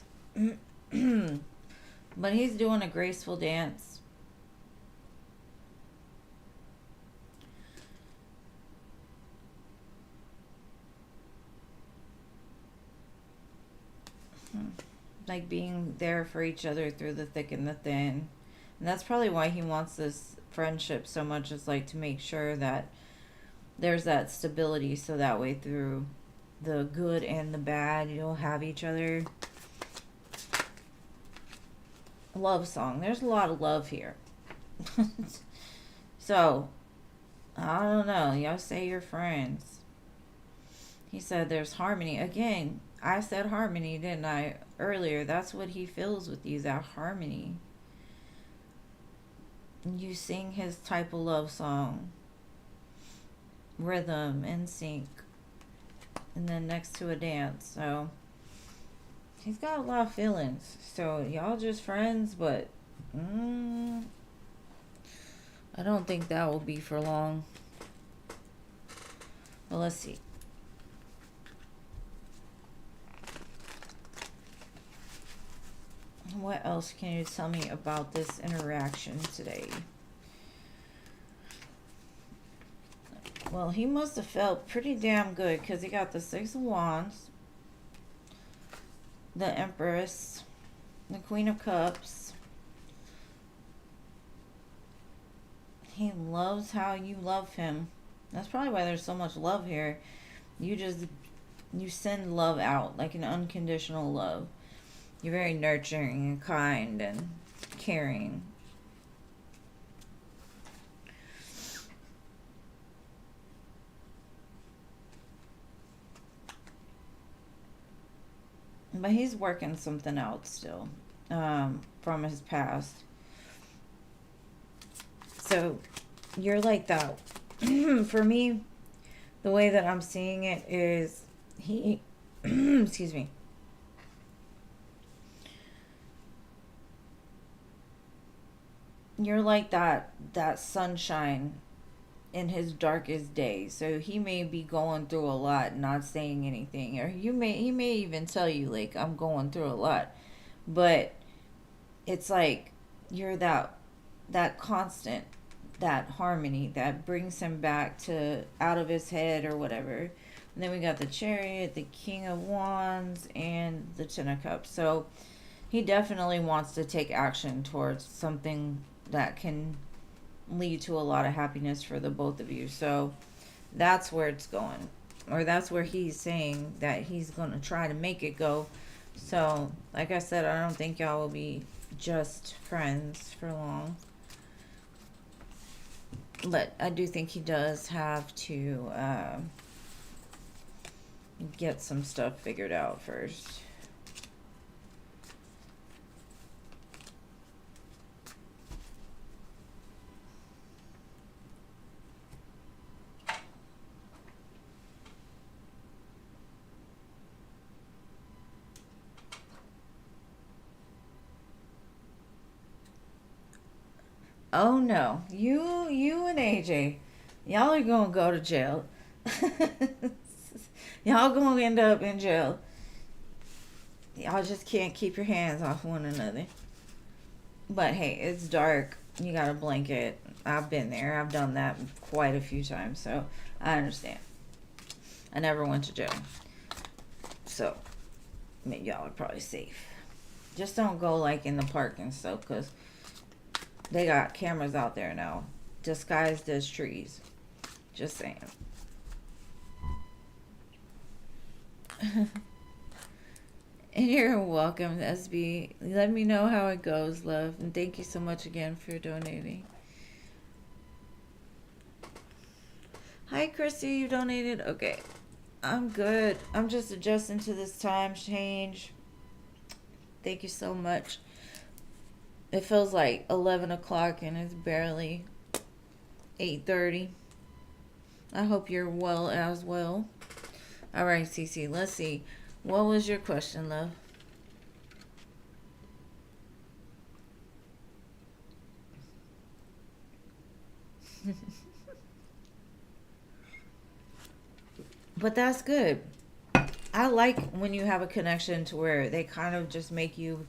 But he's doing a graceful dance. Like being there for each other through the thick and the thin. And that's probably why he wants this friendship so much, is like to make sure that there's that stability, so that way through the good and the bad you'll have each other. Love song. There's a lot of love here. So I don't know, y'all say you're friends. He said there's harmony. Again, I said harmony, didn't I, earlier? That's what he feels with you, that harmony. You sing his type of love song, rhythm in sync, and then next to a dance. So he's got a lot of feelings. So y'all just friends, but I don't think that will be for long. Well, let's see. What else can you tell me about this interaction today? Well, he must have felt pretty damn good because he got the Six of Wands, the Empress, the Queen of Cups. He loves how you love him. That's probably why there's so much love here. You send love out, like an unconditional love. You're very nurturing and kind and caring. But he's working something out still, from his past. So you're like that. For me, the way that I'm seeing it is he, excuse me. You're like that sunshine in his darkest days. So he may be going through a lot, not saying anything, or he may even tell you like I'm going through a lot, but it's like you're that constant, that harmony that brings him back to out of his head or whatever. And then we got the Chariot, the King of Wands, and the Ten of Cups. So he definitely wants to take action towards something that can lead to a lot of happiness for the both of you. So that's where it's going, or that's where he's saying that he's going to try to make it go. So like I said, I don't think y'all will be just friends for long, but I do think he does have to get some stuff figured out first. Oh no, you and AJ, y'all are gonna go to jail. Y'all gonna end up in jail. Y'all just can't keep your hands off one another. But hey, it's dark. You got a blanket. I've been there. I've done that quite a few times, so I understand. I never went to jail, so y'all are probably safe. Just don't go like in the park and stuff, cause they got cameras out there now, disguised as trees. Just saying. And you're welcome, SB. Let me know how it goes, love. And thank you so much again for donating. Hi, Christy. You donated? Okay. I'm good. I'm just adjusting to this time change. Thank you so much. It feels like 11 o'clock and it's barely 8:30. I hope you're well as well. All right, Cece. Let's see. What was your question, love? But that's good. I like when you have a connection to where they kind of just make you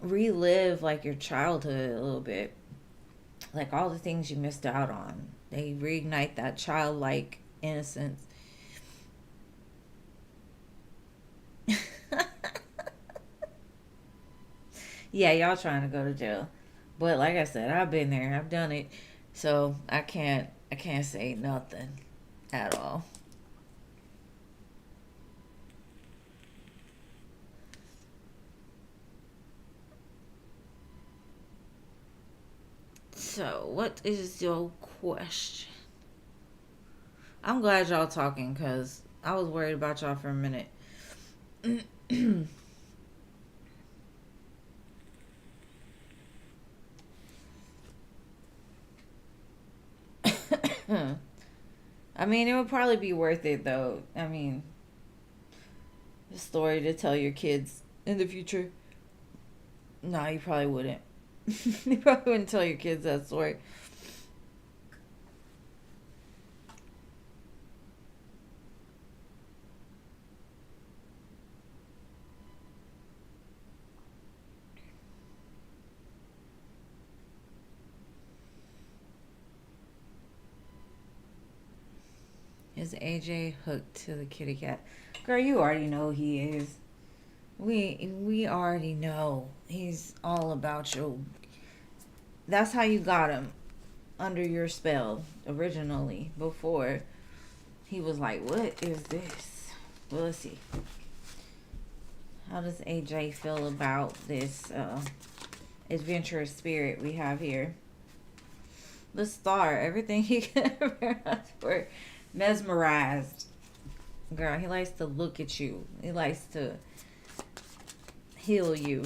relive like your childhood a little bit. Like all the things you missed out on. They reignite that childlike innocence. Yeah, y'all trying to go to jail. But like I said, I've been there. I've done it. So I can't say nothing at all. So, what is your question? I'm glad y'all talking because I was worried about y'all for a minute. I mean, it would probably be worth it though. I mean, a story to tell your kids in the future. No, you probably wouldn't. You probably wouldn't tell your kids that story. Is AJ hooked to the kitty cat? Girl, you already know he is. We already know he's all about you. That's how you got him under your spell originally. Before he was like, "What is this?" Well, let's see. How does AJ feel about this adventurous spirit we have here? The star, everything he could ever ask for. Mesmerized. Girl, he likes to look at you. He likes to heal you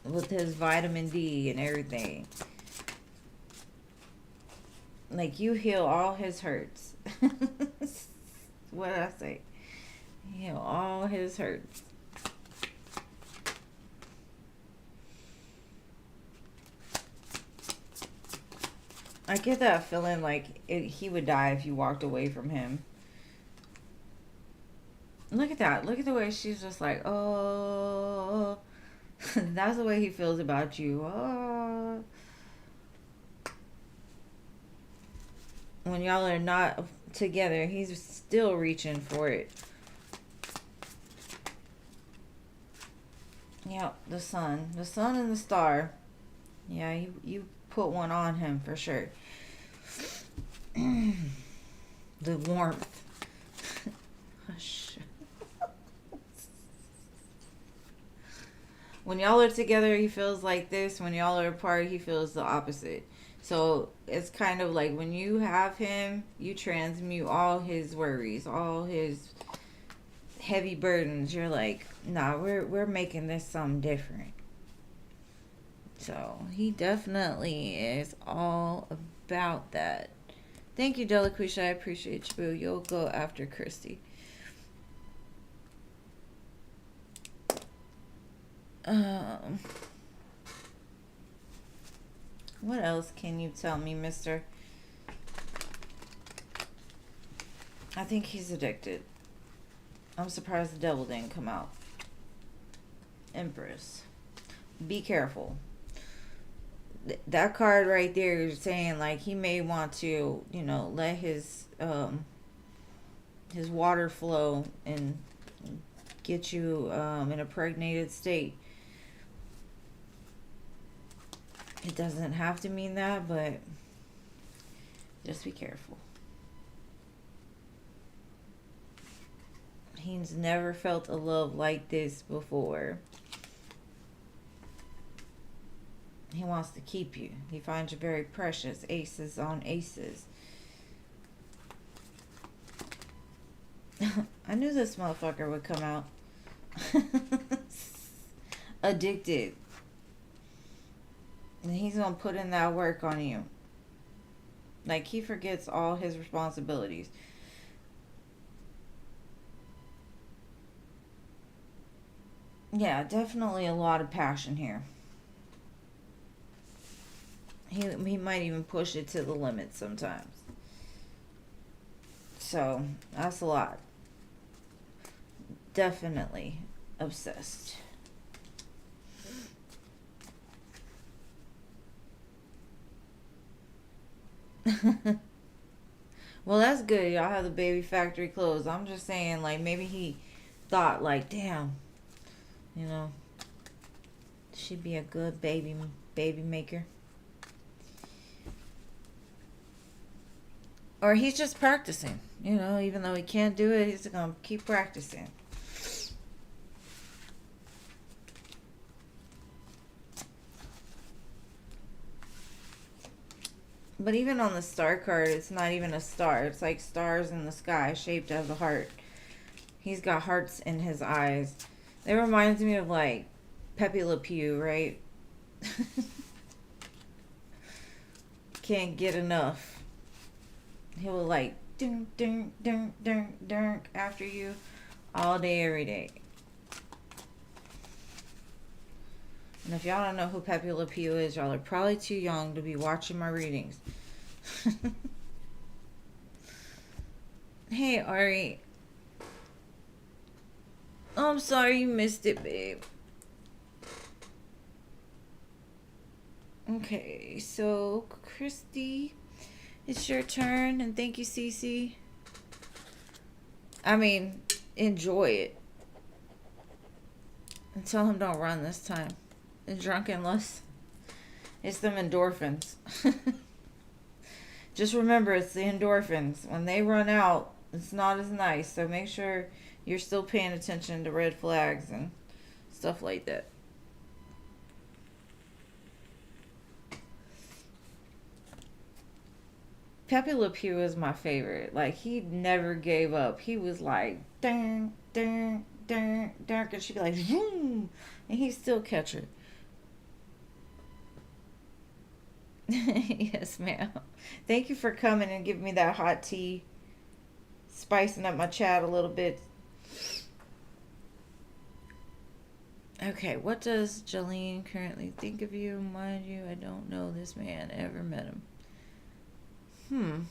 with his vitamin D and everything. Like, you heal all his hurts. What did I say? Heal all his hurts. I get that feeling like he would die if you walked away from him. Look at that. Look at the way she's just like, oh. That's the way he feels about you. Oh. When y'all are not together, he's still reaching for it. Yep, the sun. The sun and the star. Yeah, you put one on him for sure. The warmth. Hush. When y'all are together, he feels like this. When y'all are apart, he feels the opposite. So it's kind of like when you have him, you transmute all his worries, all his heavy burdens. You're like, nah, we're making this something different. So he definitely is all about that. Thank you, Delaquisha. I appreciate you, boo. You'll go after Christy. What else can you tell me, mister? I think he's addicted. I'm surprised the devil didn't come out. Empress. Be careful. That card right there is saying like he may want to, let his water flow and get you in a pregnated state. It doesn't have to mean that, but just be careful. He's never felt a love like this before. He wants to keep you. He finds you very precious. Aces on aces. I knew this motherfucker would come out. Addicted. And he's going to put in that work on you. Like, he forgets all his responsibilities. Yeah, definitely a lot of passion here. He might even push it to the limit sometimes. So, that's a lot. Definitely obsessed. Well, that's good. Y'all have the baby factory closed. I'm just saying, like, maybe he thought, like, damn, she'd be a good baby maker. Or he's just practicing, even though he can't do it, he's going to keep practicing. But even on the star card, it's not even a star. It's like stars in the sky shaped as a heart. He's got hearts in his eyes. It reminds me of like Pepe Le Pew, right? Can't get enough. He will like dun, dun, dun, dun, dun, after you all day, every day. And if y'all don't know who Pepe Le Pew is, y'all are probably too young to be watching my readings. Hey, Ari. Oh, I'm sorry you missed it, babe. Okay, so Christy, it's your turn, and thank you, Cece. I mean, enjoy it. And tell him don't run this time. And drunken lust. It's them endorphins. Just remember, it's the endorphins. When they run out, it's not as nice. So make sure you're still paying attention to red flags and stuff like that. Pepe Le Pew is my favorite. Like, he never gave up. He was like, dun, dun, dun, dun, and she'd be like, zoom, and he'd still catch her. Yes, ma'am. Thank you for coming and giving me that hot tea, spicing up my chat a little bit. Okay, what does Jolene currently think of you? Mind you, I don't know this man, ever met him.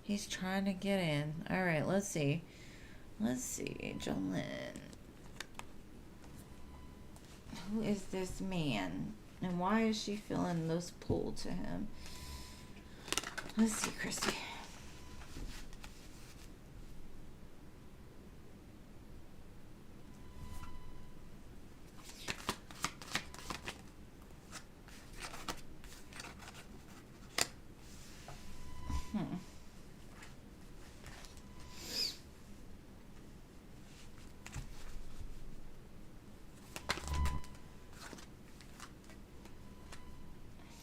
He's trying to get in. Alright, let's see. Jolene. Who is this man? And why is she feeling this pull to him? Let's see, Christy.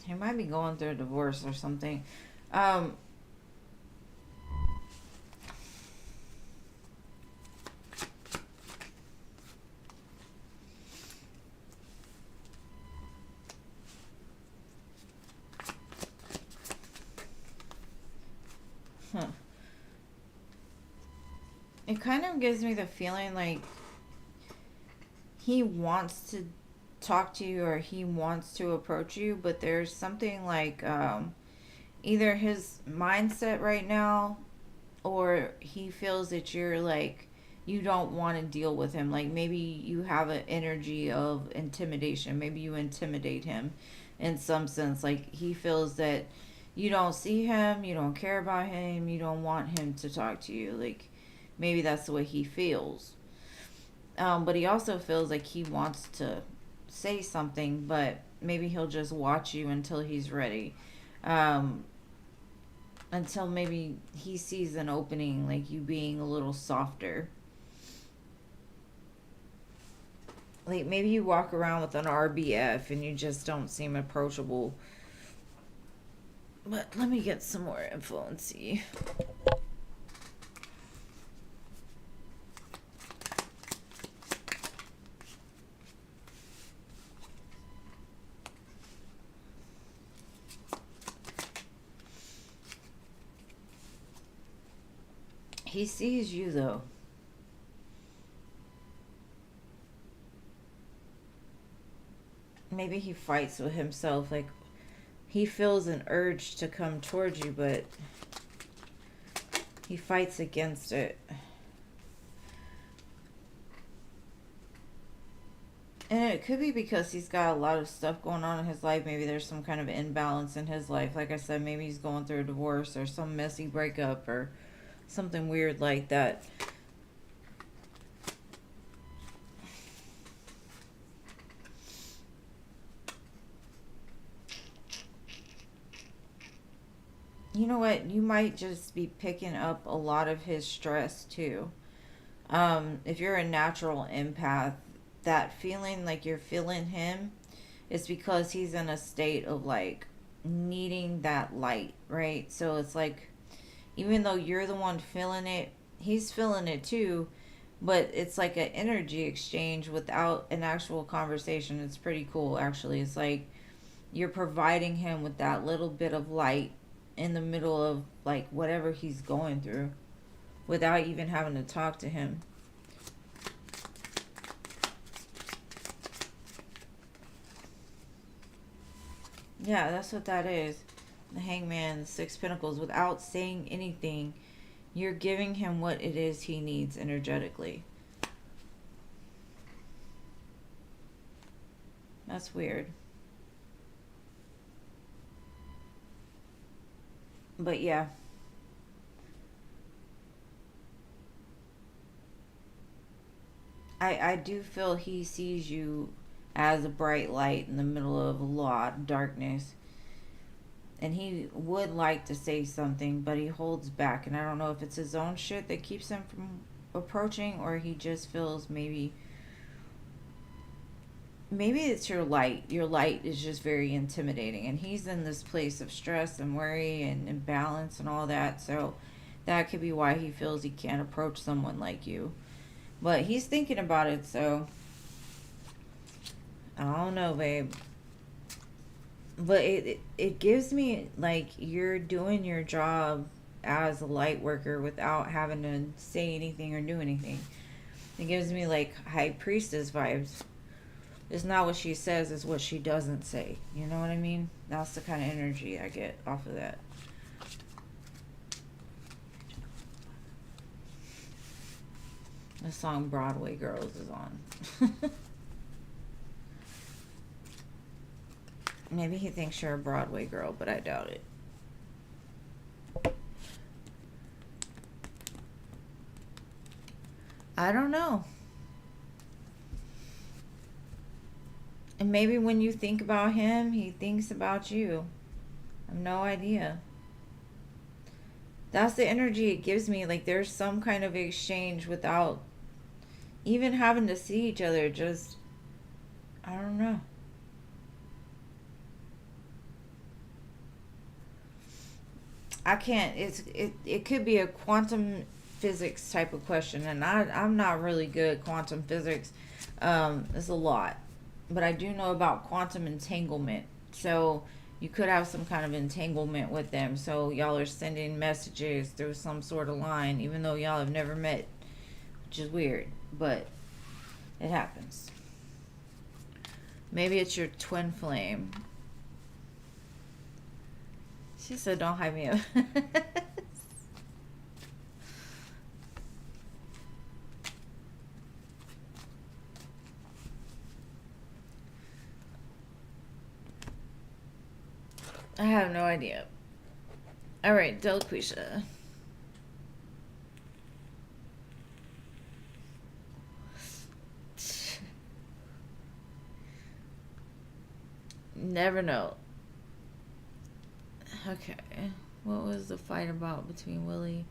He might be going through a divorce or something. It kind of gives me the feeling like he wants to talk to you or he wants to approach you, but there's something like either his mindset right now or he feels that you're like you don't want to deal with him. Like maybe you have an energy of intimidation. Maybe you intimidate him in some sense. Like he feels that you don't see him, you don't care about him, you don't want him to talk to you. Like maybe that's the way he feels. But he also feels like he wants to say something, but maybe he'll just watch you until he's ready. Until maybe he sees an opening, like you being a little softer. Like maybe you walk around with an RBF and you just don't seem approachable. But let me get some more info and see. He sees you though. Maybe he fights with himself. Like he feels an urge to come towards you, but he fights against it. And it could be because he's got a lot of stuff going on in his life. Maybe there's some kind of imbalance in his life. Like I said, maybe he's going through a divorce or some messy breakup or something weird like that. You know what? You might just be picking up a lot of his stress too. If you're a natural empath, that feeling like you're feeling him is because he's in a state of like needing that light, right? So it's like even though you're the one feeling it, he's feeling it too, but it's like an energy exchange without an actual conversation. It's pretty cool actually. It's like you're providing him with that little bit of light in the middle of like whatever he's going through without even having to talk to him. Yeah, that's what that is. The Hangman, the Six Pentacles, without saying anything, you're giving him what it is he needs energetically. That's weird. But yeah. I do feel he sees you as a bright light in the middle of a lot of darkness. And he would like to say something, but he holds back. And I don't know if it's his own shit that keeps him from approaching, or he just feels maybe it's your light. Your light is just very intimidating, and he's in this place of stress and worry and imbalance and all that. So that could be why he feels he can't approach someone like you. But he's thinking about it, so I don't know, babe. But it gives me like you're doing your job as a light worker without having to say anything or do anything. It gives me like high priestess vibes. It's not what she says, it's what she doesn't say. You know what I mean? That's the kind of energy I get off of that. The song Broadway Girls is on. Maybe he thinks you're a Broadway girl, but I doubt it. I don't know. And maybe when you think about him, he thinks about you. I have no idea. That's the energy it gives me. Like there's some kind of exchange without even having to see each other. Just, I don't know. I can't. It could be a quantum physics type of question, and I'm not really good at quantum physics. It's a lot, but I do know about quantum entanglement. So you could have some kind of entanglement with them. So y'all are sending messages through some sort of line, even though y'all have never met, which is weird, but it happens. Maybe it's your twin flame. She said, "Don't hype me up." I have no idea. All right, Delaquisha. Never know. Okay. What was the fight about between Willie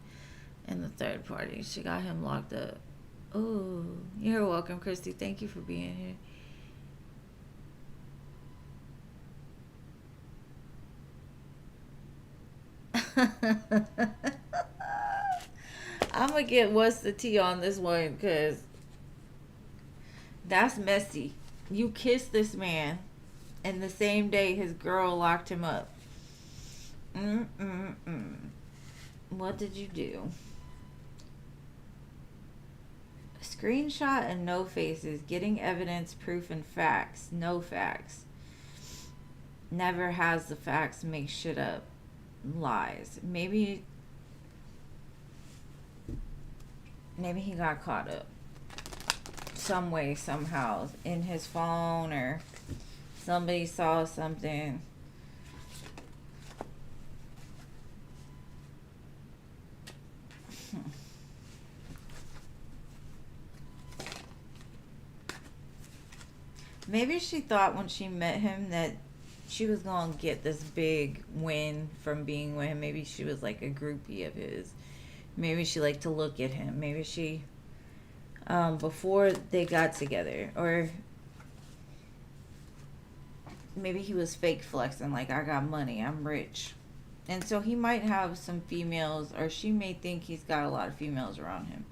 and the third party? She got him locked up. Oh, you're welcome, Christy. Thank you for being here. I'm gonna get what's the tea on this one because that's messy. You kissed this man, and the same day his girl locked him up. Mm-mm-mm. What did you do? Screenshot and no faces. Getting evidence, proof, and facts. No facts. Never has the facts. Make shit up. Lies. Maybe he got caught up some way, somehow, in his phone, or somebody saw something. Maybe she thought when she met him that she was going to get this big win from being with him. Maybe she was like a groupie of his. Maybe she liked to look at him. Maybe she, before they got together, or maybe he was fake flexing, like, I got money, I'm rich. And so he might have some females, or she may think he's got a lot of females around him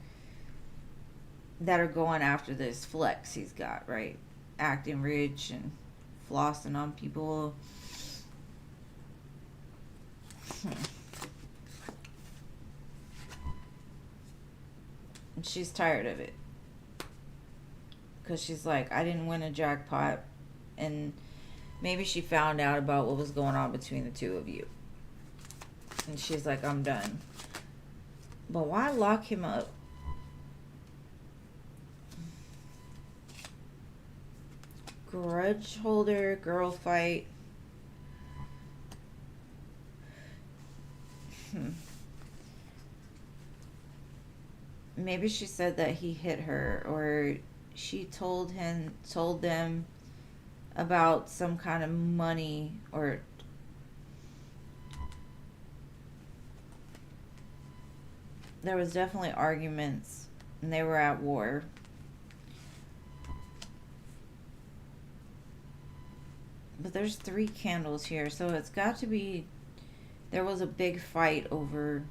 that are going after this flex he's got, right? Acting rich and flossing on people. And she's tired of it. Because she's like, I didn't win a jackpot. And maybe she found out about what was going on between the two of you. And she's like, I'm done. But why lock him up? Grudge holder, girl fight. Maybe she said that he hit her, or she told them about some kind of money, or there was definitely arguments and they were at war. But there's 3 candles here, so it's got to be there was a big fight over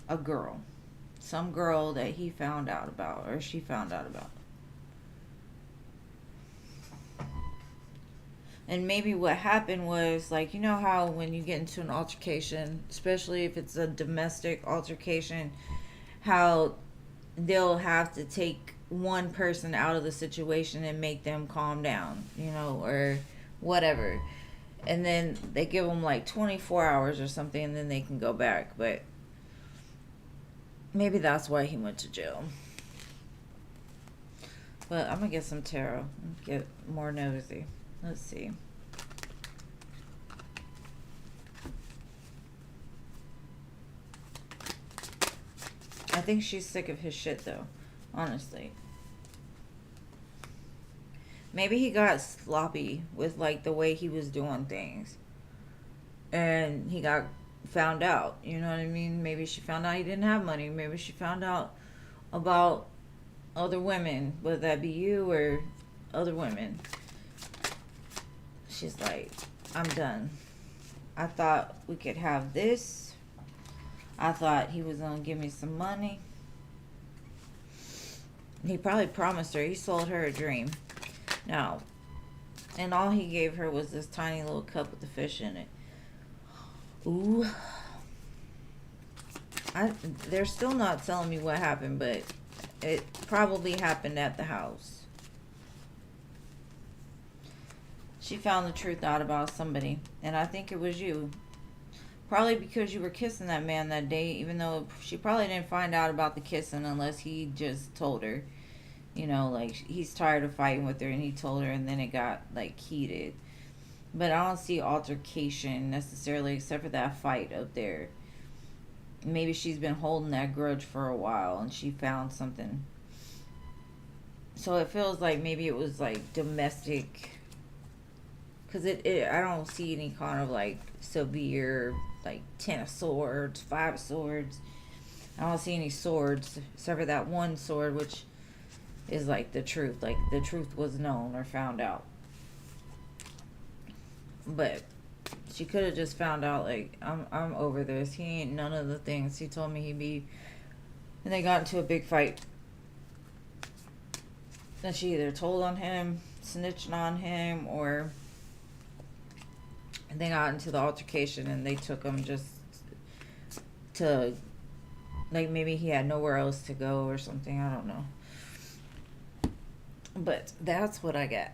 a girl. Some girl that he found out about, or she found out about. And maybe what happened was, like, you know how when you get into an altercation, especially if it's a domestic altercation, how they'll have to take one person out of the situation and make them calm down, you know, or whatever. And then they give them like 24 hours or something, and then they can go back. But maybe that's why he went to jail. But I'm going to get some tarot and get more nosy. Let's see. I think she's sick of his shit, though. Honestly. Maybe he got sloppy with, like, the way he was doing things. And he got found out. You know what I mean? Maybe she found out he didn't have money. Maybe she found out about other women. Whether that be you or other women. She's like, I'm done. I thought we could have this. I thought he was going to give me some money. He probably promised her. He sold her a dream. Now, and all he gave her was this tiny little cup with the fish in it. Ooh. They're still not telling me what happened, but it probably happened at the house. She found the truth out about somebody, and I think it was you. Probably because you were kissing that man that day, even though she probably didn't find out about the kissing unless he just told her. You know, like, he's tired of fighting with her, and he told her, and then it got, like, heated. But I don't see altercation necessarily, except for that fight up there. Maybe she's been holding that grudge for a while, and she found something. So it feels like maybe it was, like, domestic. Because I don't see any kind of, like, severe, like, 10 of swords, 5 of swords. I don't see any swords, except for that one sword, which is, like, the truth. Like, the truth was known or found out. But she could have just found out, like, I'm over this. He ain't none of the things he told me he'd be. And they got into a big fight. And she either told on him, snitched on him, or they got into the altercation and they took him just to, like, maybe he had nowhere else to go or something. I don't know. But that's what I got.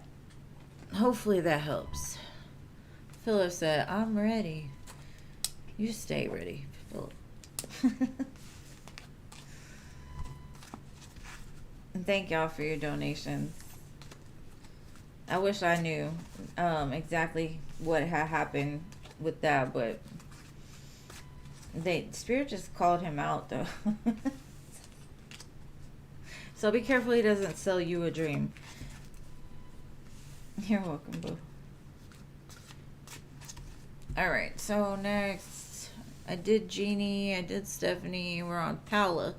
Hopefully that helps. Philip said, I'm ready. You stay ready, Philip. And thank y'all for your donations. I wish I knew exactly what had happened with that, but Spirit just called him out, though. So be careful he doesn't sell you a dream. You're welcome, boo. Alright, so next, I did Jeannie, I did Stephanie, we're on Paula.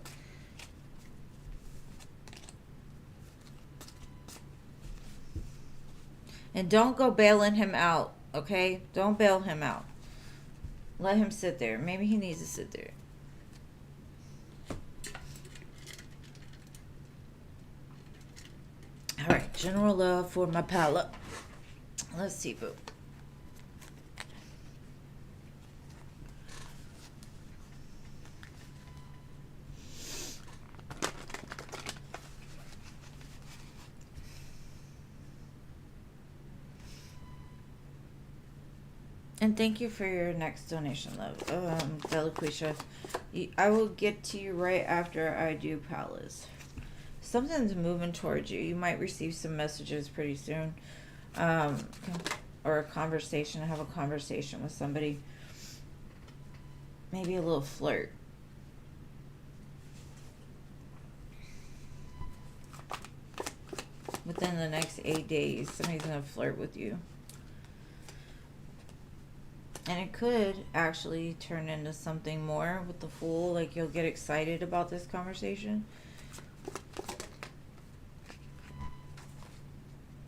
And don't go bailing him out, okay? Don't bail him out. Let him sit there. Maybe he needs to sit there. Alright, general love for my Paula. Let's see, boo. And thank you for your next donation, love. Delaquisha. I will get to you right after I do Palace. Something's moving towards you. You might receive some messages pretty soon. Um, or a conversation. Have a conversation with somebody. Maybe a little flirt. Within the next 8 days, somebody's going to flirt with you. And it could actually turn into something more with the Fool. Like, you'll get excited about this conversation.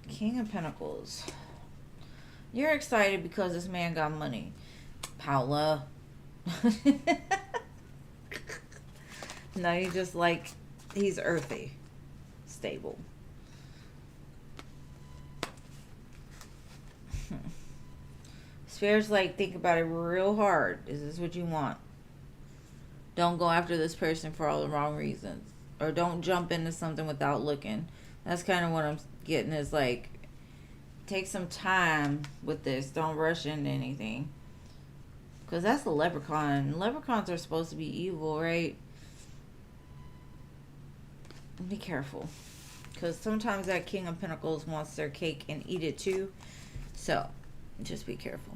King of Pentacles. You're excited because this man got money. Paula. No, you just like, he's earthy. Stable. Spirit's like, think about it real hard. Is this what you want? Don't go after this person for all the wrong reasons. Or don't jump into something without looking. That's kind of what I'm getting, is like, take some time with this. Don't rush into anything. Because that's the leprechaun. Leprechauns are supposed to be evil, right? Be careful. Because sometimes that King of Pentacles wants their cake and eat it too. So, just be careful.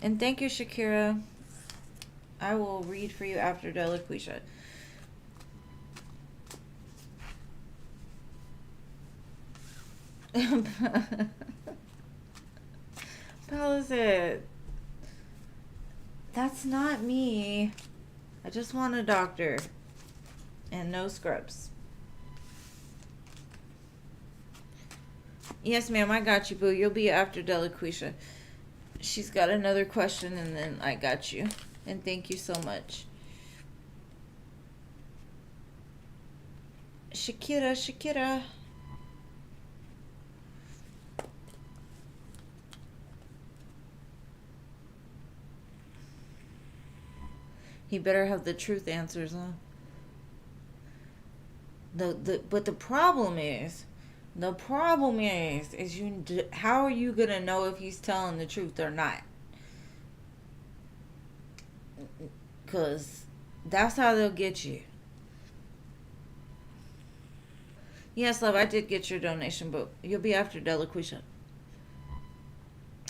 And thank you, Shakira. I will read for you after Delaquisha. Palisade. That's not me. I just want a doctor. And no scrubs. Yes, ma'am, I got you, boo. You'll be after Delaquisha. She's got another question, and then I got you. And thank you so much. Shakira, Shakira. He better have the truth answers, huh? But the problem is, how are you gonna know if he's telling the truth or not? Because that's how they'll get you. Yes, love, I did get your donation, but you'll be after Delaquisha.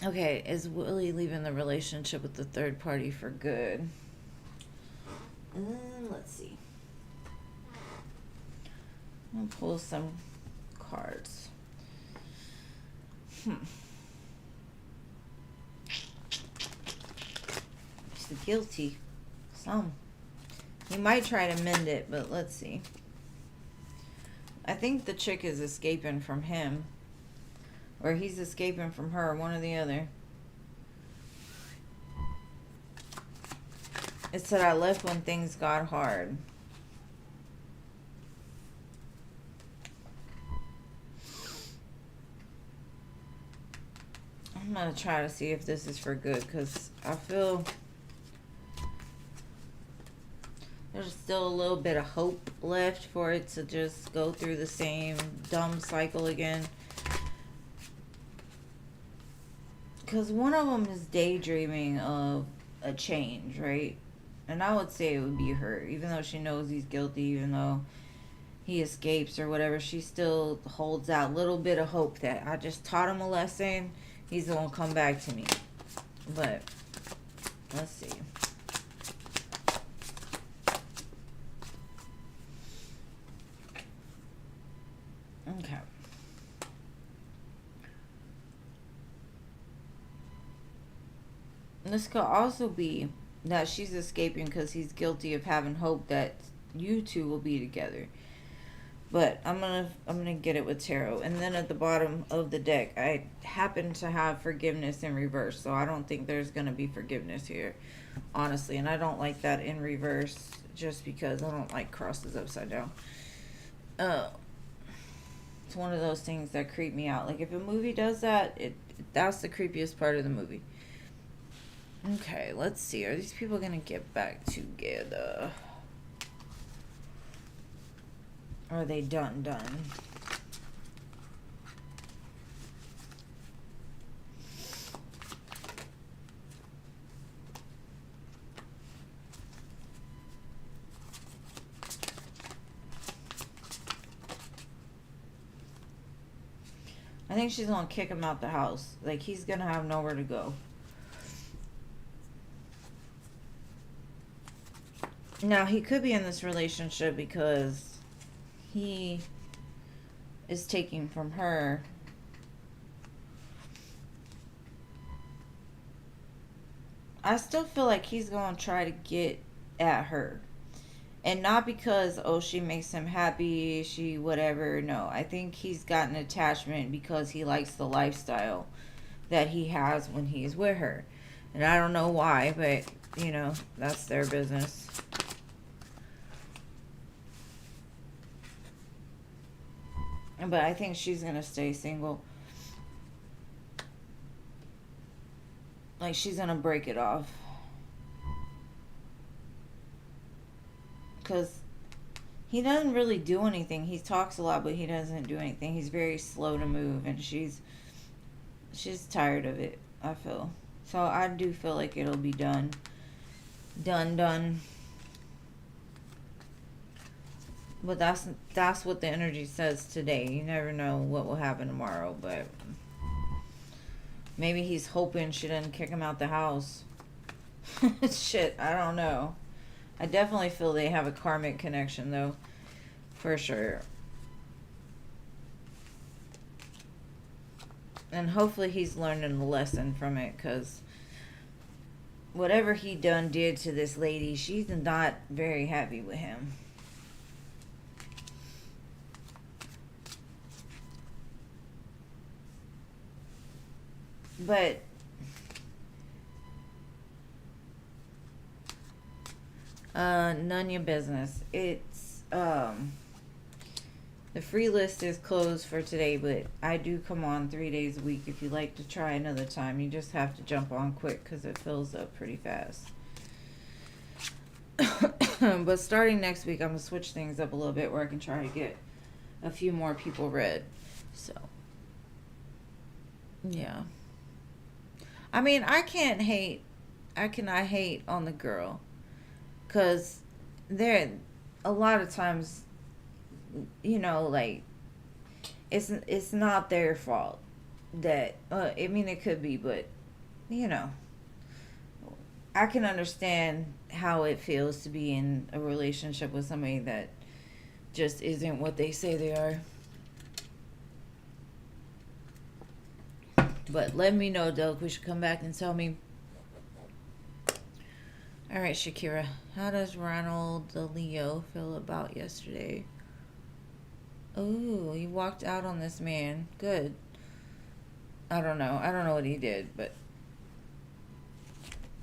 Okay, is Willie leaving the relationship with the third party for good? Let's see. I'm gonna pull some cards. He's guilty. Some. He might try to mend it, but let's see. I think the chick is escaping from him. Or he's escaping from her, one or the other. It said, I left when things got hard. I'm going to try to see if this is for good, because I feel there's still a little bit of hope left for it to just go through the same dumb cycle again. Because one of them is daydreaming of a change, right? And I would say it would be her. Even though she knows he's guilty, even though he escapes or whatever, she still holds that little bit of hope that I just taught him a lesson. He's going to come back to me. But, let's see. Okay. This could also be that she's escaping because he's guilty of having hope that you two will be together. But I'm gonna get it with tarot. And then at the bottom of the deck, I happen to have forgiveness in reverse. So I don't think there's gonna be forgiveness here, honestly. And I don't like that in reverse just because I don't like crosses upside down. It's one of those things that creep me out. Like if a movie does that, that's the creepiest part of the movie. Okay, let's see. Are these people gonna get back together? Or are they done? I think she's gonna kick him out the house. Like, he's gonna have nowhere to go. Now, he could be in this relationship because he is taking from her. I still feel like he's gonna try to get at her. And not because, oh, she makes him happy, she whatever. No, I think he's got an attachment because he likes the lifestyle that he has when he's with her. And I don't know why, but, you know, that's their business. But I think she's going to stay single. Like, she's going to break it off. Because he doesn't really do anything. He talks a lot, but he doesn't do anything. He's very slow to move, and she's tired of it, I feel. So I do feel like it'll be done. Done. But that's what the energy says today. You never know what will happen tomorrow, but maybe he's hoping she doesn't kick him out the house. Shit, I don't know. I definitely feel they have a karmic connection, though. For sure. And hopefully he's learning a lesson from it, because whatever he did to this lady, she's not very happy with him. But none of your business. It's the free list is closed for today, but I do come on 3 days a week. If you'd like to try another time, you just have to jump on quick because it fills up pretty fast. But starting next week, I'm gonna switch things up a little bit where I can try to get a few more people read. So yeah, I mean, I cannot hate on the girl, because there a lot of times, you know, like, it's not their fault that I mean, it could be, but you know, I can understand how it feels to be in a relationship with somebody that just isn't what they say they are. But let me know, Doug. We should come back and tell me. Alright, Shakira. How does Ronald the Leo feel about yesterday? Oh, he walked out on this man. Good. I don't know what he did, but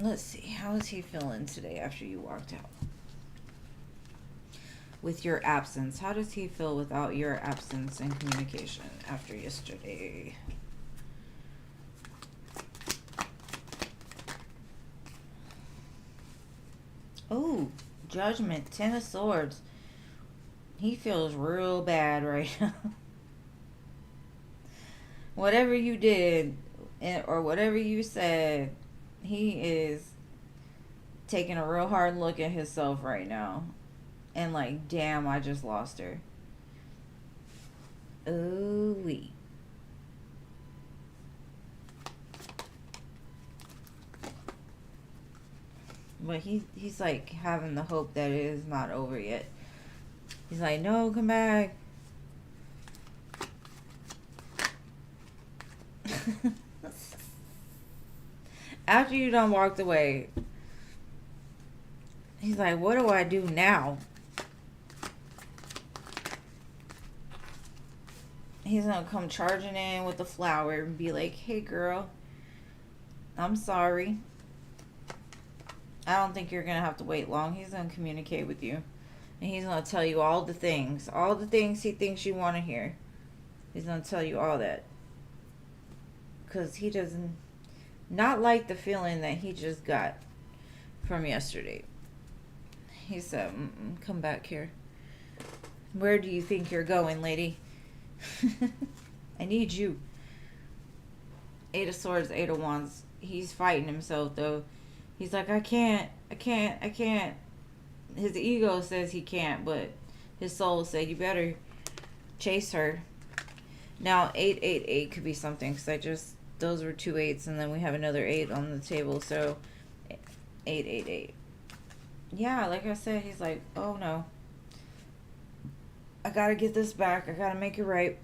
let's see. How is he feeling today after you walked out? With your absence. How does he feel without your absence and communication after yesterday? Oh, Judgment, 10 of Swords. He feels real bad right now. Whatever you did, or whatever you said, he is taking a real hard look at himself right now. And like, damn, I just lost her. Ooh-wee. But he's like having the hope that it is not over yet. He's like, no, come back. After you done walked away, he's like, what do I do now? He's gonna come charging in with the flower and be like, hey girl, I'm sorry. I don't think you're going to have to wait long. He's going to communicate with you. And he's going to tell you all the things he thinks you want to hear. He's going to tell you all that. Because he doesn't not like the feeling that he just got from yesterday. He said, come back here. Where do you think you're going, lady? I need you. 8 of Swords, 8 of Wands. He's fighting himself, though. He's like, I can't. His ego says he can't, but his soul said, you better chase her. Now 888 could be something because those were two eights and then we have another eight on the table, so 888. Yeah, like I said, he's like, oh no, I gotta get this back. I gotta make it right.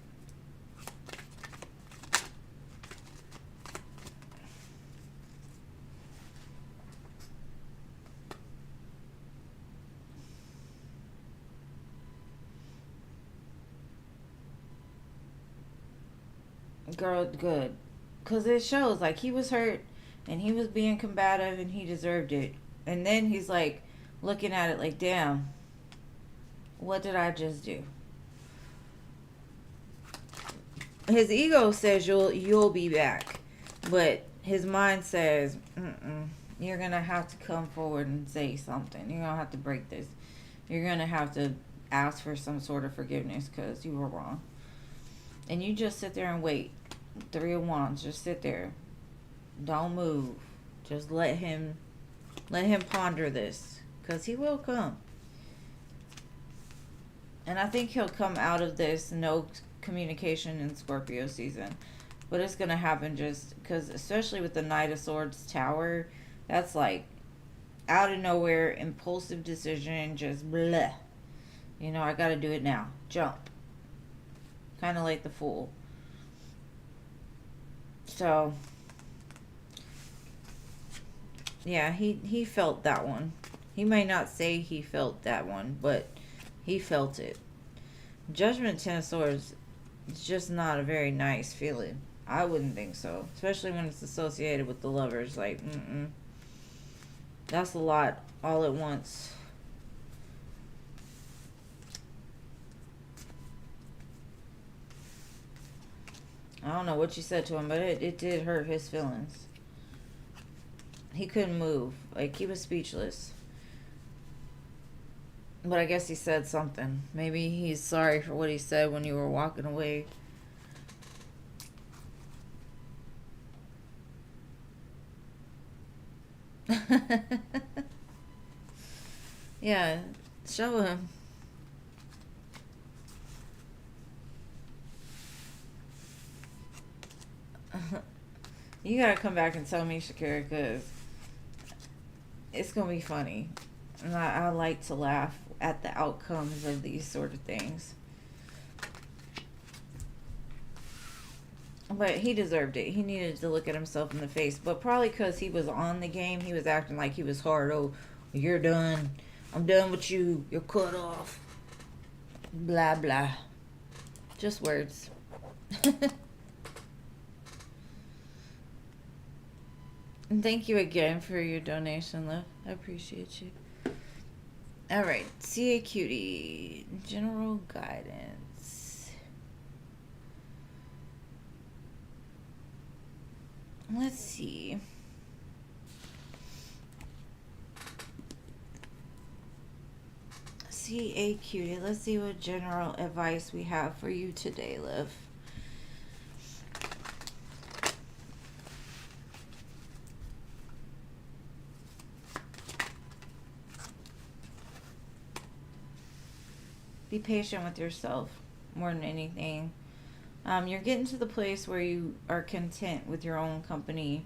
Girl, good. Because it shows, like, he was hurt and he was being combative and he deserved it. And then he's like, looking at it like, damn, what did I just do? His ego says you'll be back, but his mind says, you're gonna have to come forward and say something. You're gonna have to break this. You're gonna have to ask for some sort of forgiveness because you were wrong. And you just sit there and wait. Three of Wands, just sit there. Don't move. Just let him ponder this, because he will come. And I think he'll come out of this no communication in Scorpio season. But it's going to happen just because, especially with the Knight of Swords Tower, that's like out of nowhere, impulsive decision, just bleh. You know, I got to do it now. Jump. Kind of like the Fool. So, yeah, he felt that one. He may not say he felt that one, but he felt it. Judgment, Ten of Swords, it's just not a very nice feeling. I wouldn't think so. Especially when it's associated with the Lovers. Like, that's a lot all at once. I don't know what you said to him, but it did hurt his feelings. He couldn't move. Like, he was speechless. But I guess he said something. Maybe he's sorry for what he said when you were walking away. Yeah, show him. You gotta come back and tell me, Shakira, because it's gonna be funny. And I like to laugh at the outcomes of these sort of things. But he deserved it. He needed to look at himself in the face. But probably because he was on the game, he was acting like he was hard. Oh, you're done. I'm done with you. You're cut off. Blah, blah. Just words. And thank you again for your donation, love. I appreciate you. Alright, CA Cutie. General guidance. Let's see. CA Cutie. Let's see what general advice we have for you today, love. Be patient with yourself more than anything. You're getting to the place where you are content with your own company.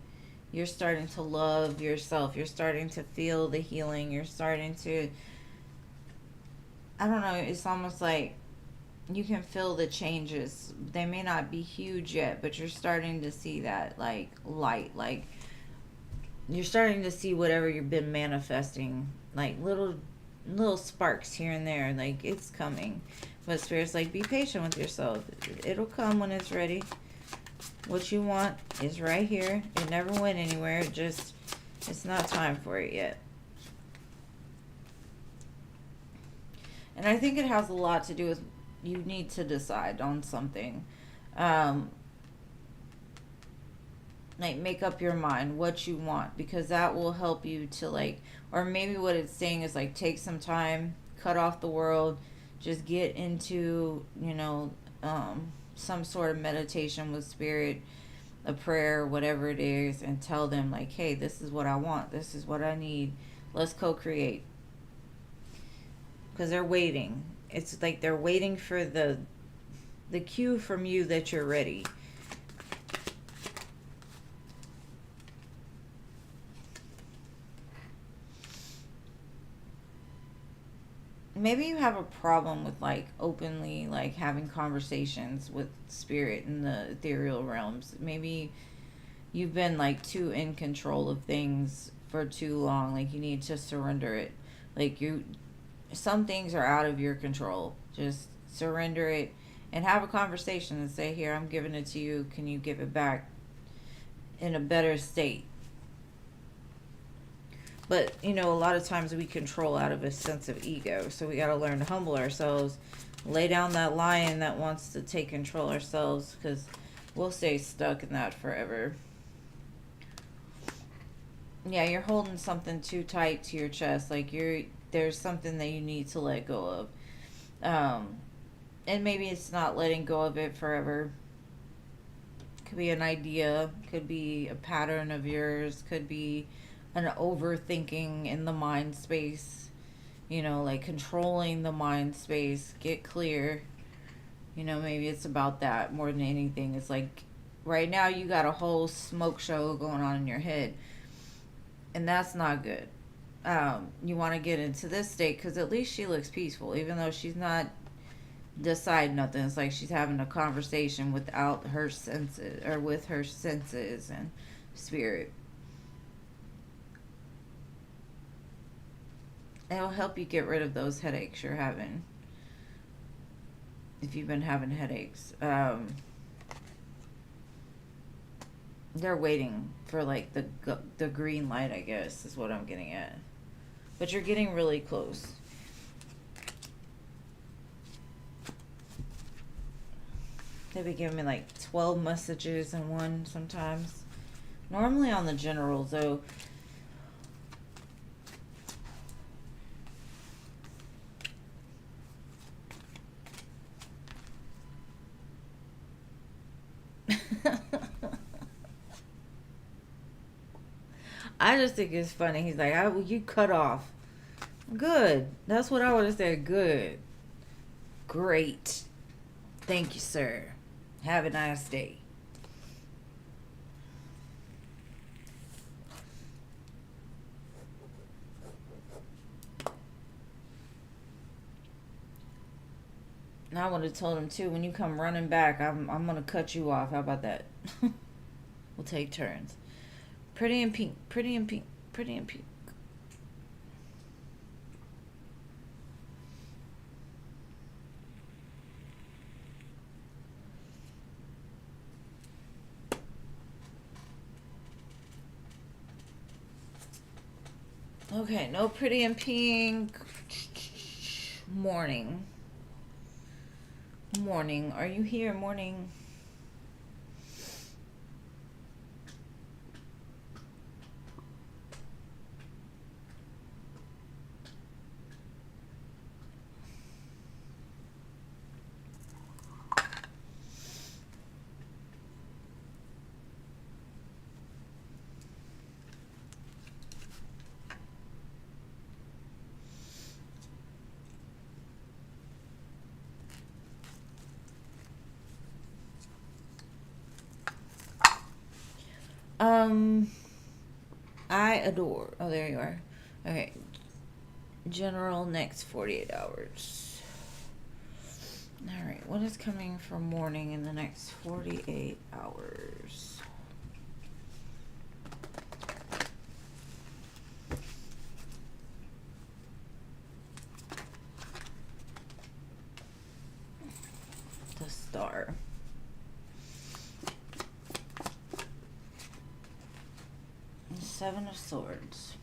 You're starting to love yourself. You're starting to feel the healing. You're starting to, I don't know, it's almost like you can feel the changes. They may not be huge yet, but you're starting to see that, like, light. Like, you're starting to see whatever you've been manifesting, like little sparks here and there. Like, it's coming. But Spirit's like, be patient with yourself. It'll come when it's ready. What you want is right here. It never went anywhere. It's not time for it yet. And I think it has a lot to do with you need to decide on something. Like, make up your mind what you want, because that will help you to, like, or maybe what it's saying is, like, take some time, cut off the world, just get into, you know, some sort of meditation with Spirit, a prayer, whatever it is, and tell them, like, hey, this is what I want, this is what I need, let's co-create. Because they're waiting. It's like they're waiting for the the cue from you that you're ready. Maybe you have a problem with like openly like having conversations with spirit in the ethereal realms. Maybe you've been like too in control of things for too long. Like you need to surrender it. Like you, some things are out of your control. Just surrender it and have a conversation and say, here, I'm giving it to you. Can you give it back in a better state? But, you know, a lot of times we control out of a sense of ego. So we got to learn to humble ourselves, lay down that lion that wants to take control ourselves, because we'll stay stuck in that forever. Yeah, you're holding something too tight to your chest. Like there's something that you need to let go of. And maybe it's not letting go of it forever. Could be an idea, could be a pattern of yours, could be an overthinking in the mind space, you know, like controlling the mind space. Get clear. You know, maybe it's about that more than anything. It's like right now you got a whole smoke show going on in your head, and that's not good. You want to get into this state because at least she looks peaceful, even though she's not deciding nothing. It's like she's having a conversation without her senses, or with her senses and spirit. It'll help you get rid of those headaches you're having. If you've been having headaches, they're waiting for like the green light, I guess, is what I'm getting at. But you're getting really close. They be giving me like 12 messages in one sometimes. Normally on the generals, though. I just think it's funny. He's like, you cut off. Good. That's what I would have said. Good. Great. Thank you, sir. Have a nice day. And I would have told him too, when you come running back, I'm gonna cut you off. How about that? We'll take turns. Pretty in pink, pretty in pink, pretty in pink. Okay, no pretty in pink. Morning. Morning. Are you here? Morning. I adore. Oh, there you are. Okay. General next 48 hours. Alright, what is coming for morning in the next 48 hours? The star. The Seven of Swords.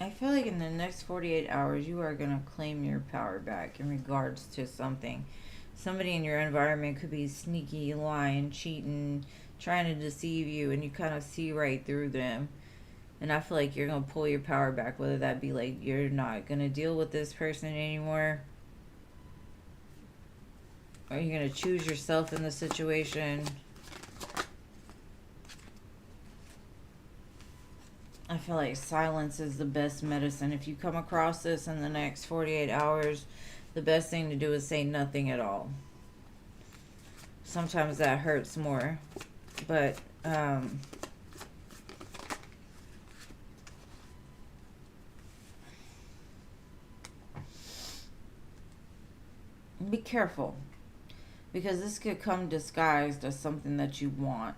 I feel like in the next 48 hours, you are going to claim your power back in regards to something. Somebody in your environment could be sneaky, lying, cheating, trying to deceive you, and you kind of see right through them. And I feel like you're going to pull your power back, whether that be like you're not going to deal with this person anymore, or you're going to choose yourself in the situation. I feel like silence is the best medicine. If you come across this in the next 48 hours, the best thing to do is say nothing at all. Sometimes that hurts more. But, be careful. Because this could come disguised as something that you want.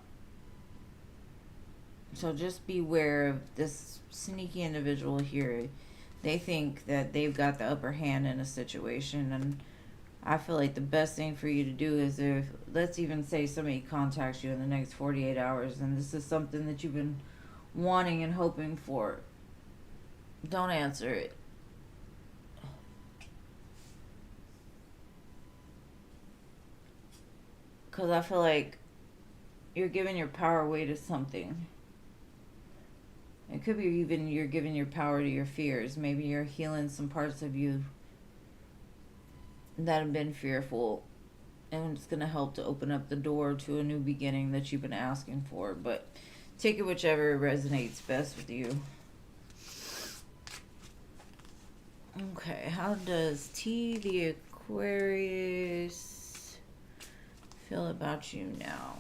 So just beware of this sneaky individual here. They think that they've got the upper hand in a situation, and I feel like the best thing for you to do is, if, let's even say somebody contacts you in the next 48 hours and this is something that you've been wanting and hoping for, don't answer it. Because I feel like you're giving your power away to something. It could be even you're giving your power to your fears. Maybe you're healing some parts of you that have been fearful, and it's going to help to open up the door to a new beginning that you've been asking for. But take it whichever resonates best with you. Okay, how does T the Aquarius feel about you now?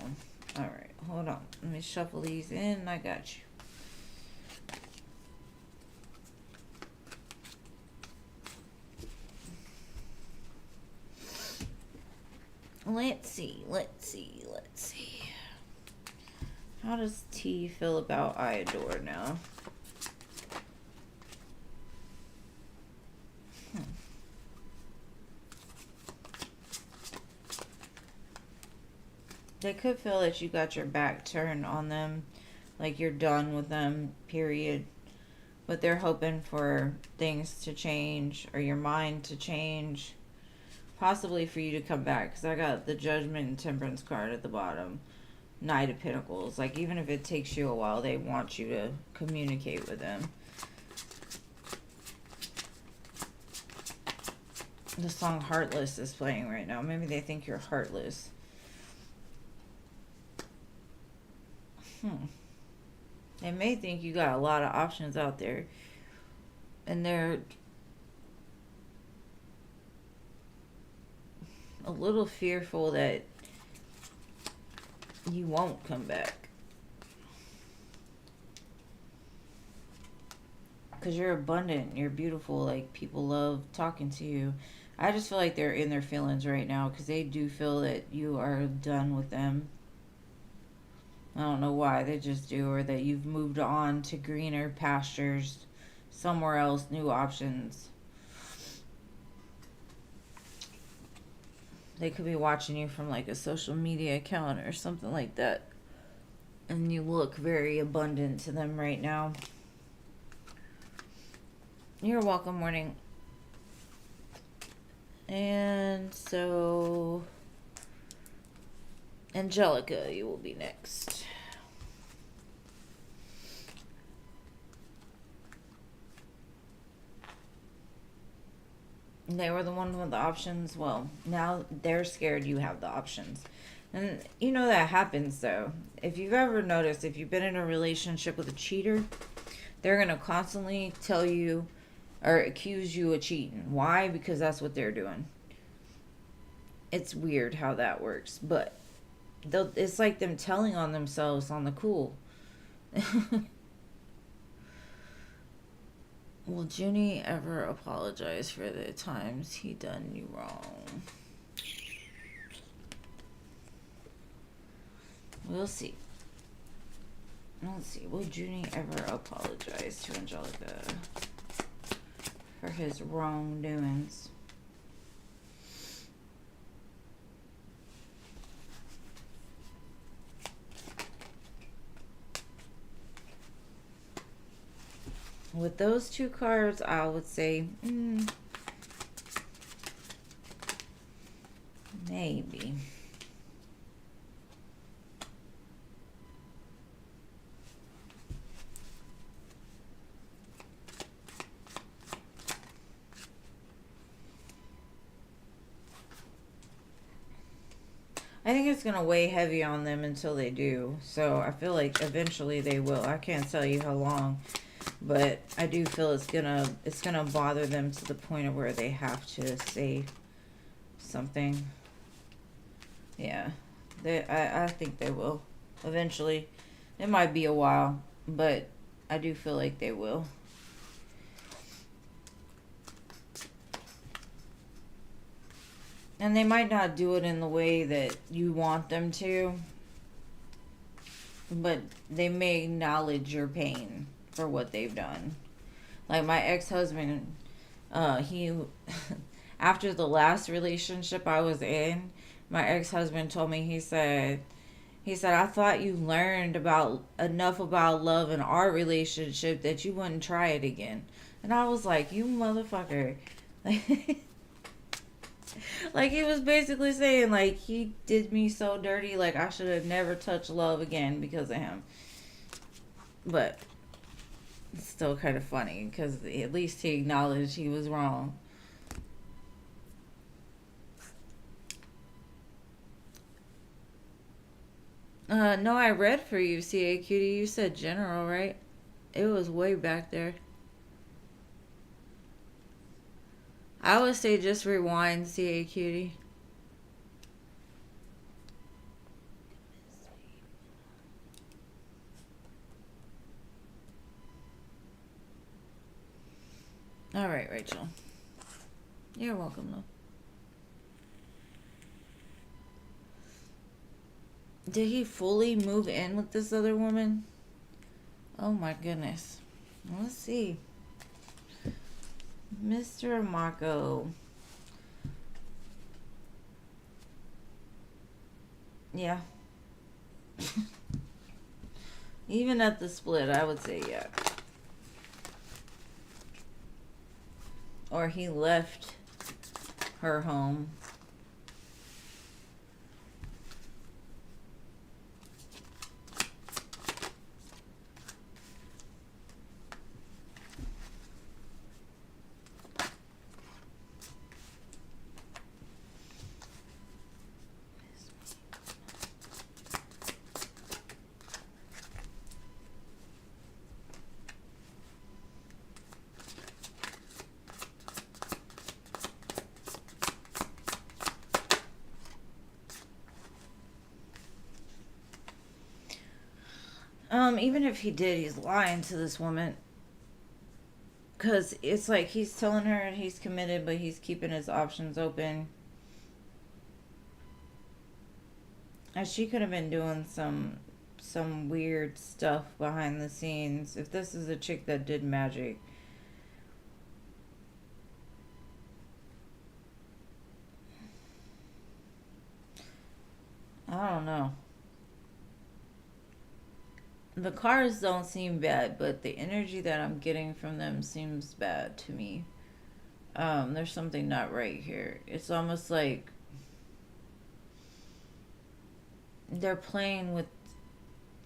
Alright, hold on. Let me shuffle these in. I got you. Let's see. How does T feel about I adore now? They could feel that you got your back turned on them, like you're done with them, period. But they're hoping for things to change, or your mind to change, possibly for you to come back, because I got the Judgment and Temperance card at the bottom. Knight of Pentacles. Like, even if it takes you a while, they want you to communicate with them. The song Heartless is playing right now. Maybe they think you're heartless. They may think you got a lot of options out there, and they're a little fearful that you won't come back, because you're abundant, you're beautiful, like people love talking to you. I just feel like they're in their feelings right now, because they do feel that you are done with them. I don't know why, they just do. Or that you've moved on to greener pastures, somewhere else, new options. They could be watching you from like a social media account or something like that, and you look very abundant to them right now. You're welcome, morning. And so, Angelica, you will be next. They were the one with the options. Well, now they're scared you have the options. And you know that happens, though. If you've ever noticed, if you've been in a relationship with a cheater, they're going to constantly tell you or accuse you of cheating. Why? Because that's what they're doing. It's weird how that works, but it's like them telling on themselves on the cool. Will Junie ever apologize for the times he done you wrong? We'll see. Let's see. Will Junie ever apologize to Angelica for his wrongdoings? With those two cards, I would say, maybe. I think it's going to weigh heavy on them until they do. So I feel like eventually they will. I can't tell you how long. But I do feel it's gonna bother them to the point of where they have to say something. Yeah, I think they will eventually. It might be a while, but I do feel like they will. And they might not do it in the way that you want them to, but they may acknowledge your pain for what they've done. Like my ex-husband, he after the last relationship I was in, my ex-husband told me, he said I thought you learned about enough about love in our relationship that you wouldn't try it again. And I was like, you motherfucker. Like he was basically saying like he did me so dirty, like I should have never touched love again because of him. But it's still kind of funny because at least he acknowledged he was wrong. No, I read for you, CA Cutie. You said general, right? It was way back there. I would say just rewind, CA Cutie. All right, Rachel. You're welcome, though. Did he fully move in with this other woman? Oh my goodness. Let's see. Mr. Mako. Yeah. Even at the split, I would say yeah. Or he left her home. Even if he did, he's lying to this woman. Because it's like he's telling her he's committed, but he's keeping his options open. And she could have been doing some weird stuff behind the scenes. If this is a chick that did magic. I don't know. The cards don't seem bad, but the energy that I'm getting from them seems bad to me. There's something not right here. It's almost like they're playing with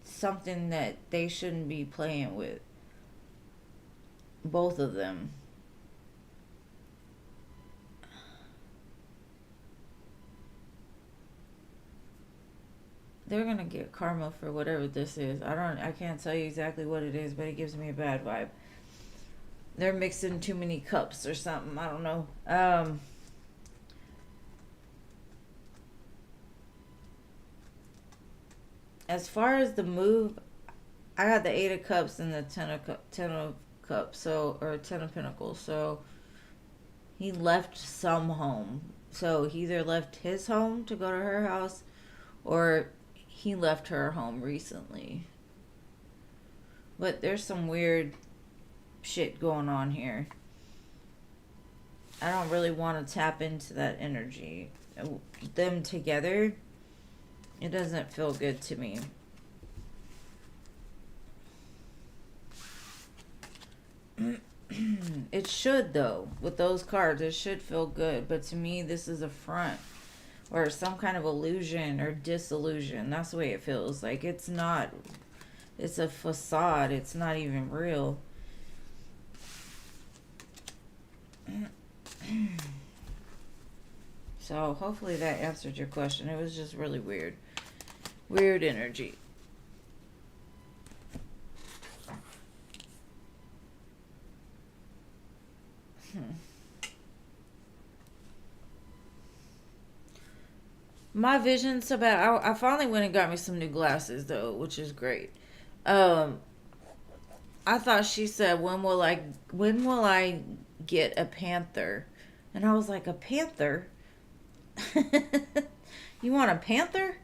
something that they shouldn't be playing with. Both of them. They're gonna get karma for whatever this is. I can't tell you exactly what it is, but it gives me a bad vibe. They're mixing too many cups or something. I don't know. As far as the move, I got the 8 of Cups and the 10 of Cups, so or 10 of Pentacles. So he left some home. So he either left his home to go to her house, or he left her home recently. But there's some weird shit going on here. I don't really want to tap into that energy. Them together, it doesn't feel good to me. It should, though. With those cards, it should feel good. But to me, this is a front. Or some kind of illusion or disillusion. That's the way it feels. Like it's not. It's a facade. It's not even real. So hopefully that answered your question. It was just really weird. Weird energy. My vision's so bad. I finally went and got me some new glasses though, which is great. Um, I thought she said, when will I get a panther? And I was like, a panther? You want a panther?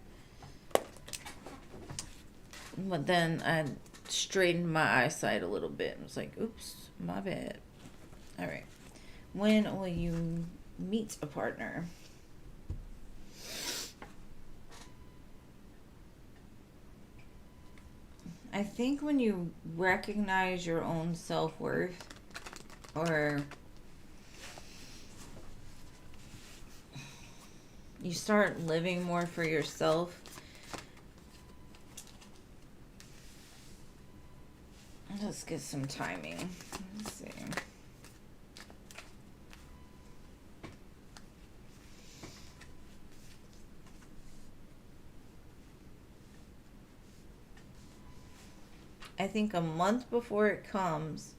But then I straightened my eyesight a little bit and was like, oops, my bad. All right. When will you meet a partner? I think when you recognize your own self-worth, or you start living more for yourself. Let's get some timing. Let's see. I think a month before it comes,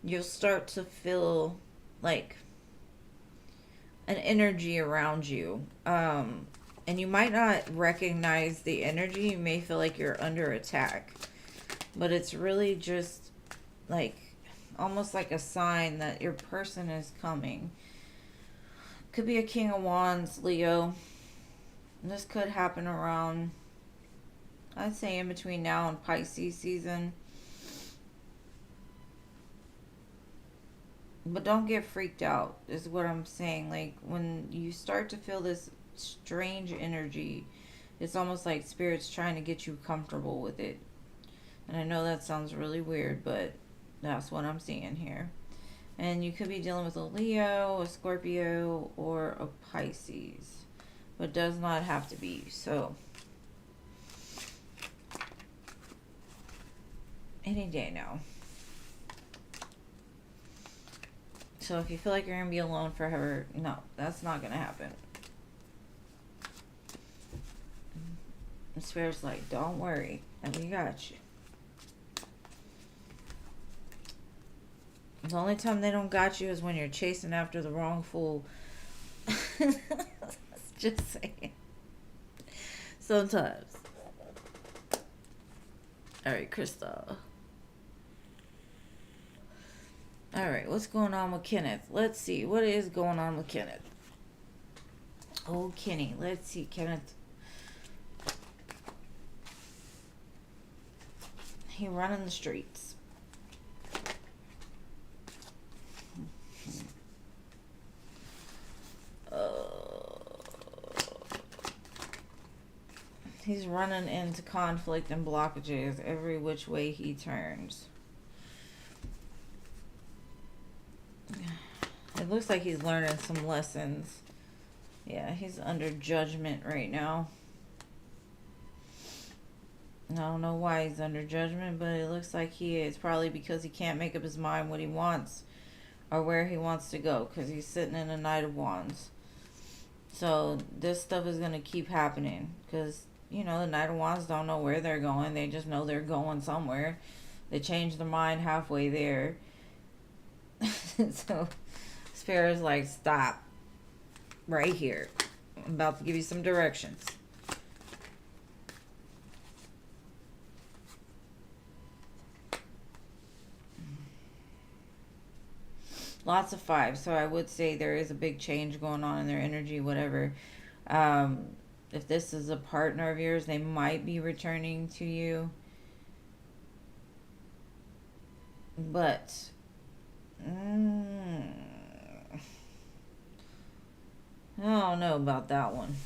you'll start to feel like an energy around you. And you might not recognize the energy. You may feel like you're under attack. But it's really just like almost like a sign that your person is coming. Could be a King of Wands, Leo. This could happen around, I'd say, in between now and Pisces season. But don't get freaked out, is what I'm saying. Like, when you start to feel this strange energy, it's almost like Spirit's trying to get you comfortable with it. And I know that sounds really weird, but that's what I'm seeing here. And you could be dealing with a Leo, a Scorpio, or a Pisces. But does not have to be. So, any day now. So if you feel like you're going to be alone forever, no, that's not going to happen. And Spirit's like, don't worry, and we got you. The only time they don't got you is when you're chasing after the wrong fool. Just saying. Sometimes. Alright, Crystal. Alright, what's going on with Kenneth? Let's see. What is going on with Kenneth? Oh, Kenny. Let's see, Kenneth. He running the streets. He's running into conflict and blockages every which way he turns. It looks like he's learning some lessons. Yeah, he's under judgment right now. I don't know why he's under judgment, but it looks like he is. Probably because he can't make up his mind what he wants or where he wants to go, because he's sitting in a Knight of Wands. So this stuff is going to keep happening because, you know, the Knight of Wands don't know where they're going. They just know they're going somewhere. They change their mind halfway there. So Spirit's like, stop right here. I'm about to give you some directions. Lots of fives, so I would say there is a big change going on in their energy, whatever. If this is a partner of yours, they might be returning to you. But I don't know about that one.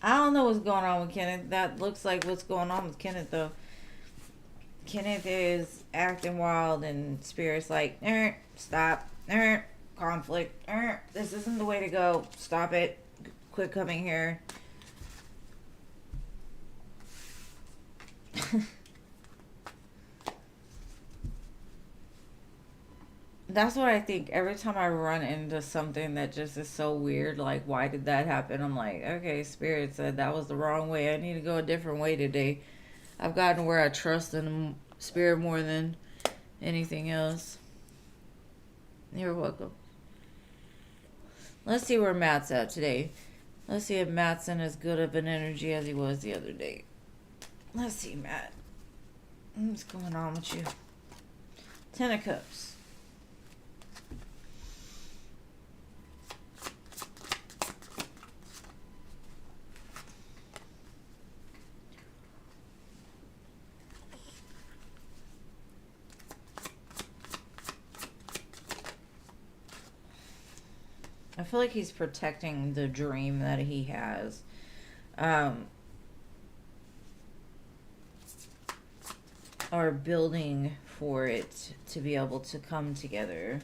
I don't know what's going on with Kenneth. That looks like what's going on with Kenneth, though. Kenneth is acting wild, and Spirit's like, stop, conflict, this isn't the way to go, stop it, quit coming here. That's what I think. Every time I run into something that just is so weird, like, why did that happen? I'm like, okay, Spirit said that was the wrong way. I need to go a different way today. I've gotten where I trust in Spirit more than anything else. You're welcome. Let's see where Matt's at today. Let's see if Matt's in as good of an energy as he was the other day. Let's see, Matt. What's going on with you? Ten of Cups. I feel like he's protecting the dream that he has. Or building for it to be able to come together.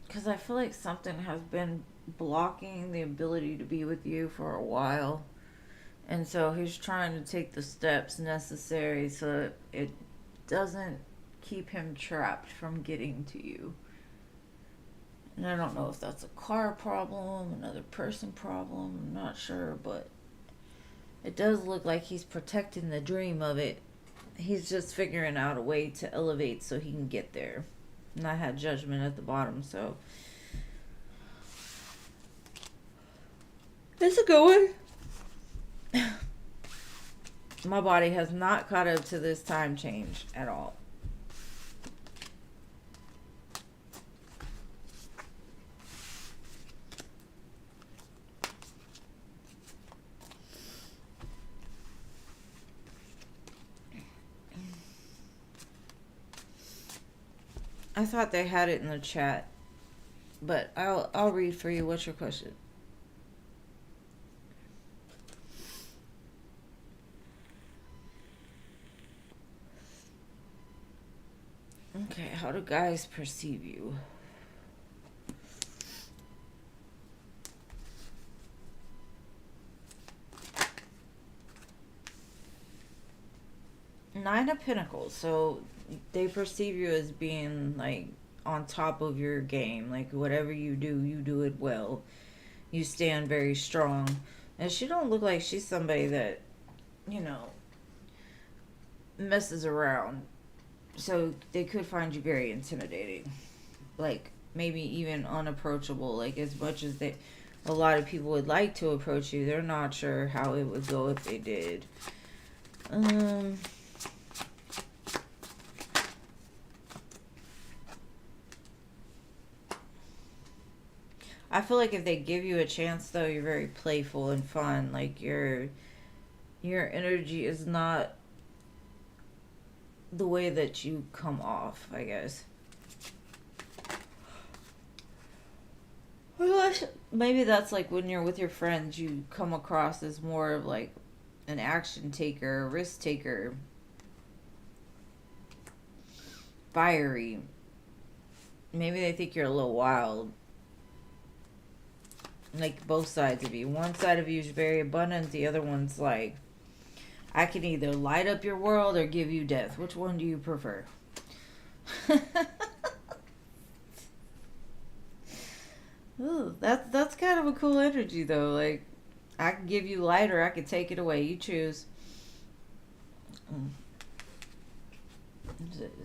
Because I feel like something has been blocking the ability to be with you for a while. And so he's trying to take the steps necessary so it doesn't keep him trapped from getting to you. And I don't know if that's a car problem, another person problem, I'm not sure, but it does look like he's protecting the dream of it. He's just figuring out a way to elevate so he can get there. And I had Judgment at the bottom, so it's a good one. My body has not caught up to this time change at all. I thought they had it in the chat, but I'll read for you. What's your question? Okay, how do guys perceive you? Nine of Pentacles. So they perceive you as being like on top of your game. Like whatever you do it well. You stand very strong. And she don't look like she's somebody that, you know, messes around. So they could find you very intimidating. Like maybe even unapproachable. Like as much as a lot of people would like to approach you, they're not sure how it would go if they did. I feel like if they give you a chance, though, you're very playful and fun. Like your energy is not the way that you come off, I guess. Maybe that's like when you're with your friends, you come across as more of like an action taker, a risk taker, fiery. Maybe they think you're a little wild. Like both sides of you. One side of you is very abundant. The other one's like, I can either light up your world or give you death. Which one do you prefer? Ooh, that's kind of a cool energy though. Like, I can give you light or I can take it away. You choose.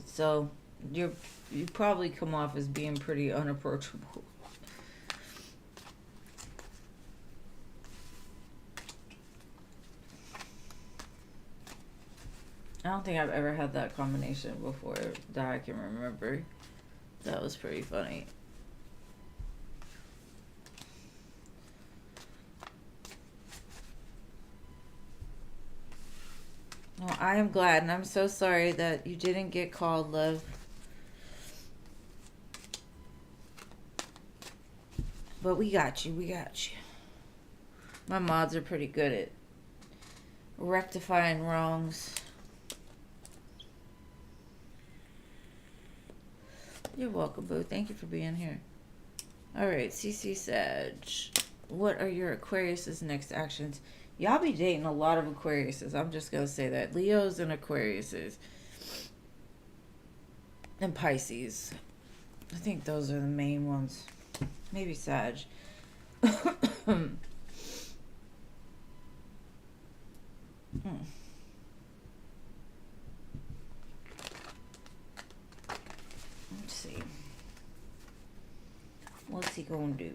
So you probably come off as being pretty unapproachable. I don't think I've ever had that combination before that I can remember. That was pretty funny. Well, I am glad, and I'm so sorry that you didn't get called, love. But we got you, we got you. My mods are pretty good at rectifying wrongs. You're welcome, boo. Thank you for being here. All right, CC Sag. What are your Aquarius's next actions? Y'all be dating a lot of Aquariuses. I'm just gonna say that. Leos and Aquariuses. And Pisces. I think those are the main ones. Maybe Sag. Let's see. What's he gonna do?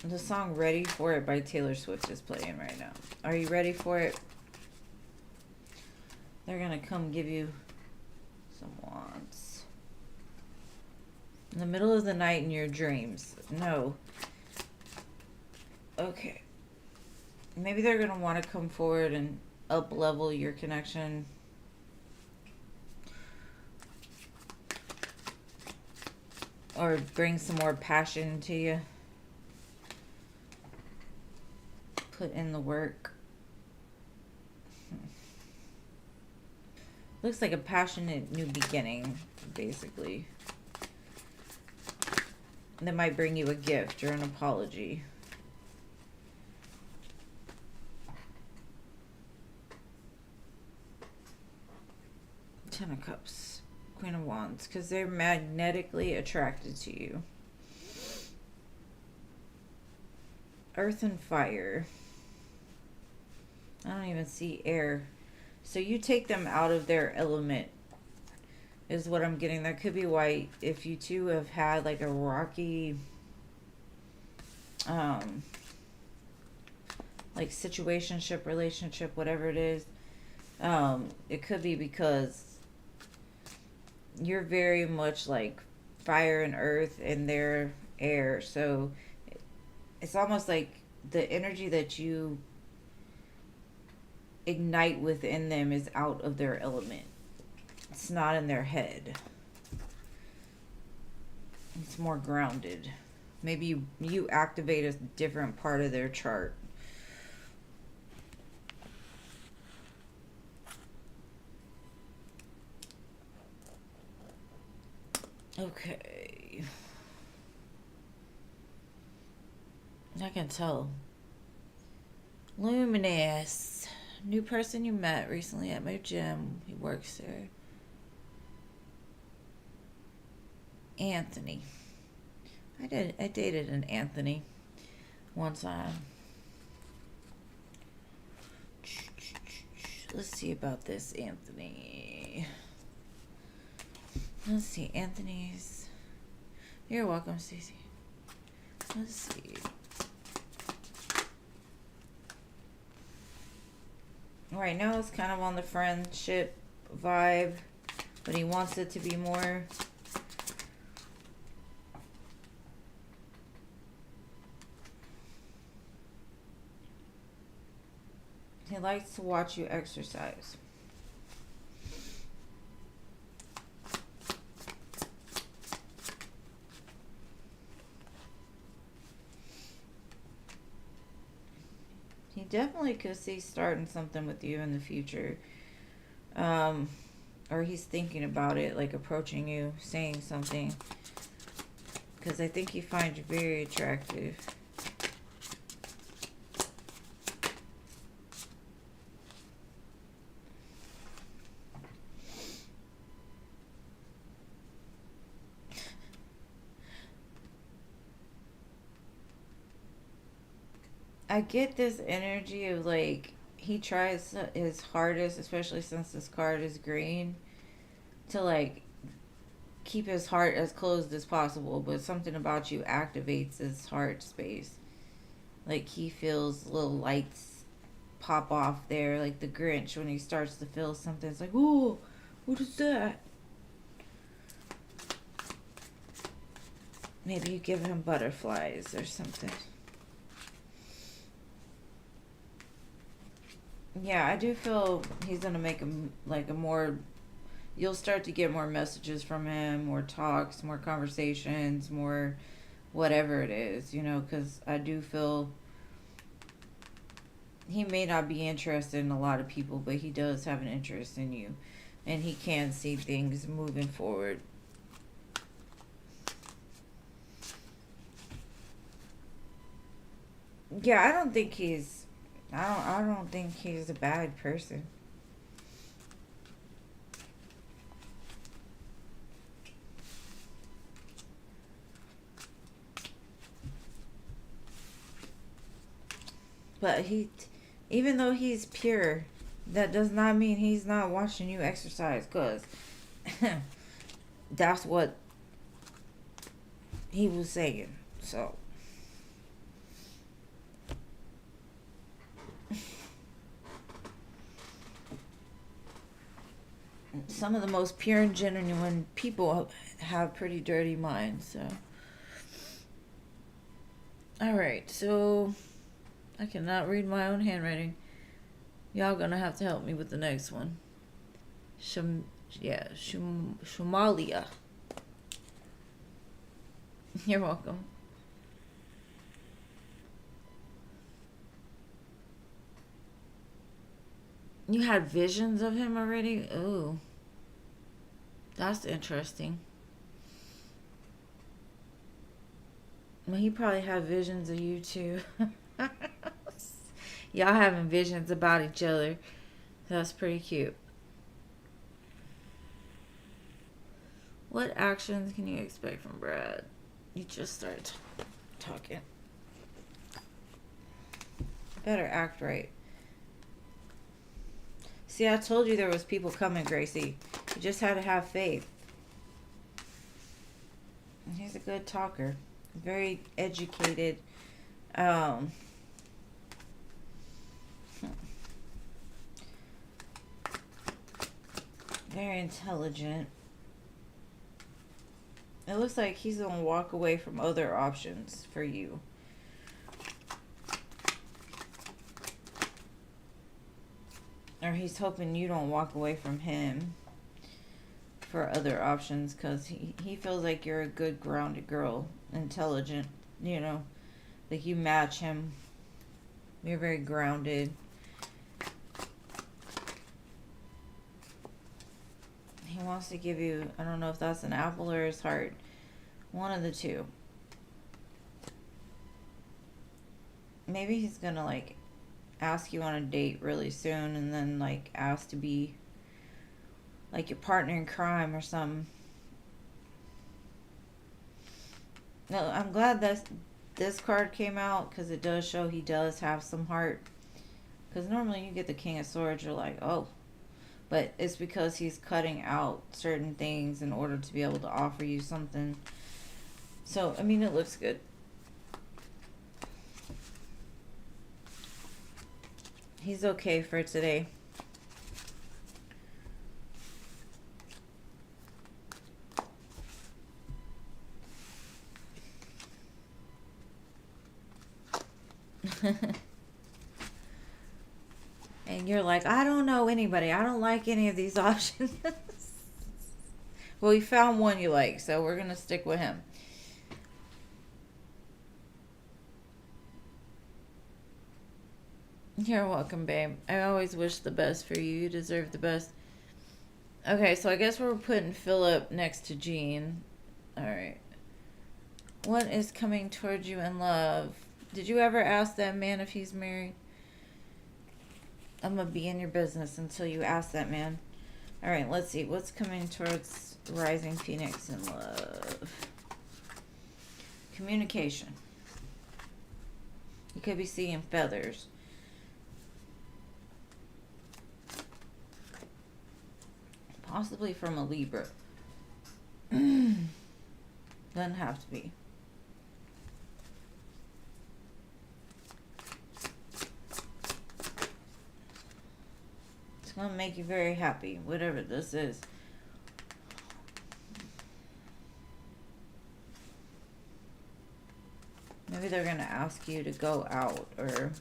The song Ready For It by Taylor Swift is playing right now. Are you ready for it? They're gonna come give you some wants. In the middle of the night in your dreams. No. Okay. Maybe they're gonna want to come forward and up level your connection. Or bring some more passion to you. Put in the work. Looks like a passionate new beginning, basically. That might bring you a gift or an apology. Ten of Cups. Queen of Wands. Because they're magnetically attracted to you. Earth and Fire. I don't even see air. So you take them out of their element is what I'm getting. That could be why if you two have had like a rocky like situationship, relationship, whatever it is, it could be because you're very much like fire and earth and they're air. So it's almost like the energy that you ignite within them is out of their element. It's not in their head. It's more grounded. Maybe you activate a different part of their chart. Okay. I can tell. Luminous. New person you met recently at my gym. He works there. Anthony. I dated an Anthony one time. Let's see about this Anthony. Let's see, Anthony's. You're welcome, Stacey. Let's see. Right now it's kind of on the friendship vibe, but he wants it to be more. He likes to watch you exercise. He definitely could see starting something with you in the future. Or he's thinking about it, like approaching you, saying something. Because I think he finds you very attractive. I get this energy of like he tries his hardest, especially since this card is green, to like keep his heart as closed as possible, but something about you activates his heart space. Like he feels little lights pop off there, like the Grinch when he starts to feel something. It's like, ooh, what is that? Maybe you give him butterflies or something. Yeah, I do feel he's gonna make a more. You'll start to get more messages from him, more talks, more conversations, more whatever it is, because I do feel he may not be interested in a lot of people, but he does have an interest in you. and he can see things moving forward. Yeah, I don't think he's. I don't think he's a bad person. But even though he's pure, that does not mean he's not watching you exercise. Cause that's what he was saying. So. Some of the most pure and genuine people have pretty dirty minds. So. Alright, so I cannot read my own handwriting. Y'all gonna have to help me with the next one. Shumalia. You're welcome. You had visions of him already? Ooh. That's interesting. Well, he probably had visions of you too. Y'all having visions about each other. That's pretty cute. What actions can you expect from Brad? You just started talking. Better act right. See, I told you there was people coming, Gracie. You just had to have faith. He's a good talker. Very educated. Very intelligent. It looks like he's going to walk away from other options for you. Or he's hoping you don't walk away from him for other options, because he feels like you're a good grounded girl, intelligent, you know, like you match him. You're very grounded. He wants to give you, I don't know if that's an apple or his heart, one of the two. Maybe he's gonna like ask you on a date really soon, and then like ask to be like your partner in crime or something. No, I'm glad that this card came out, because it does show he does have some heart. Because normally you get the King of Swords, you're like, oh. But it's because he's cutting out certain things in order to be able to offer you something. So, I mean, it looks good. He's okay for today. And you're like, I don't know anybody. I don't like any of these options. Well, you found one you like, so we're going to stick with him. You're welcome, babe. I always wish the best for you. You deserve the best. Okay, so I guess we're putting Philip next to Jean. Alright. What is coming towards you in love? Did you ever ask that man if he's married? I'm going to be in your business until you ask that man. Alright, let's see. What's coming towards Rising Phoenix in love? Communication. You could be seeing feathers. Possibly from a Libra. Doesn't have to be. It's going to make you very happy, whatever this is. Maybe they're going to ask you to go out, or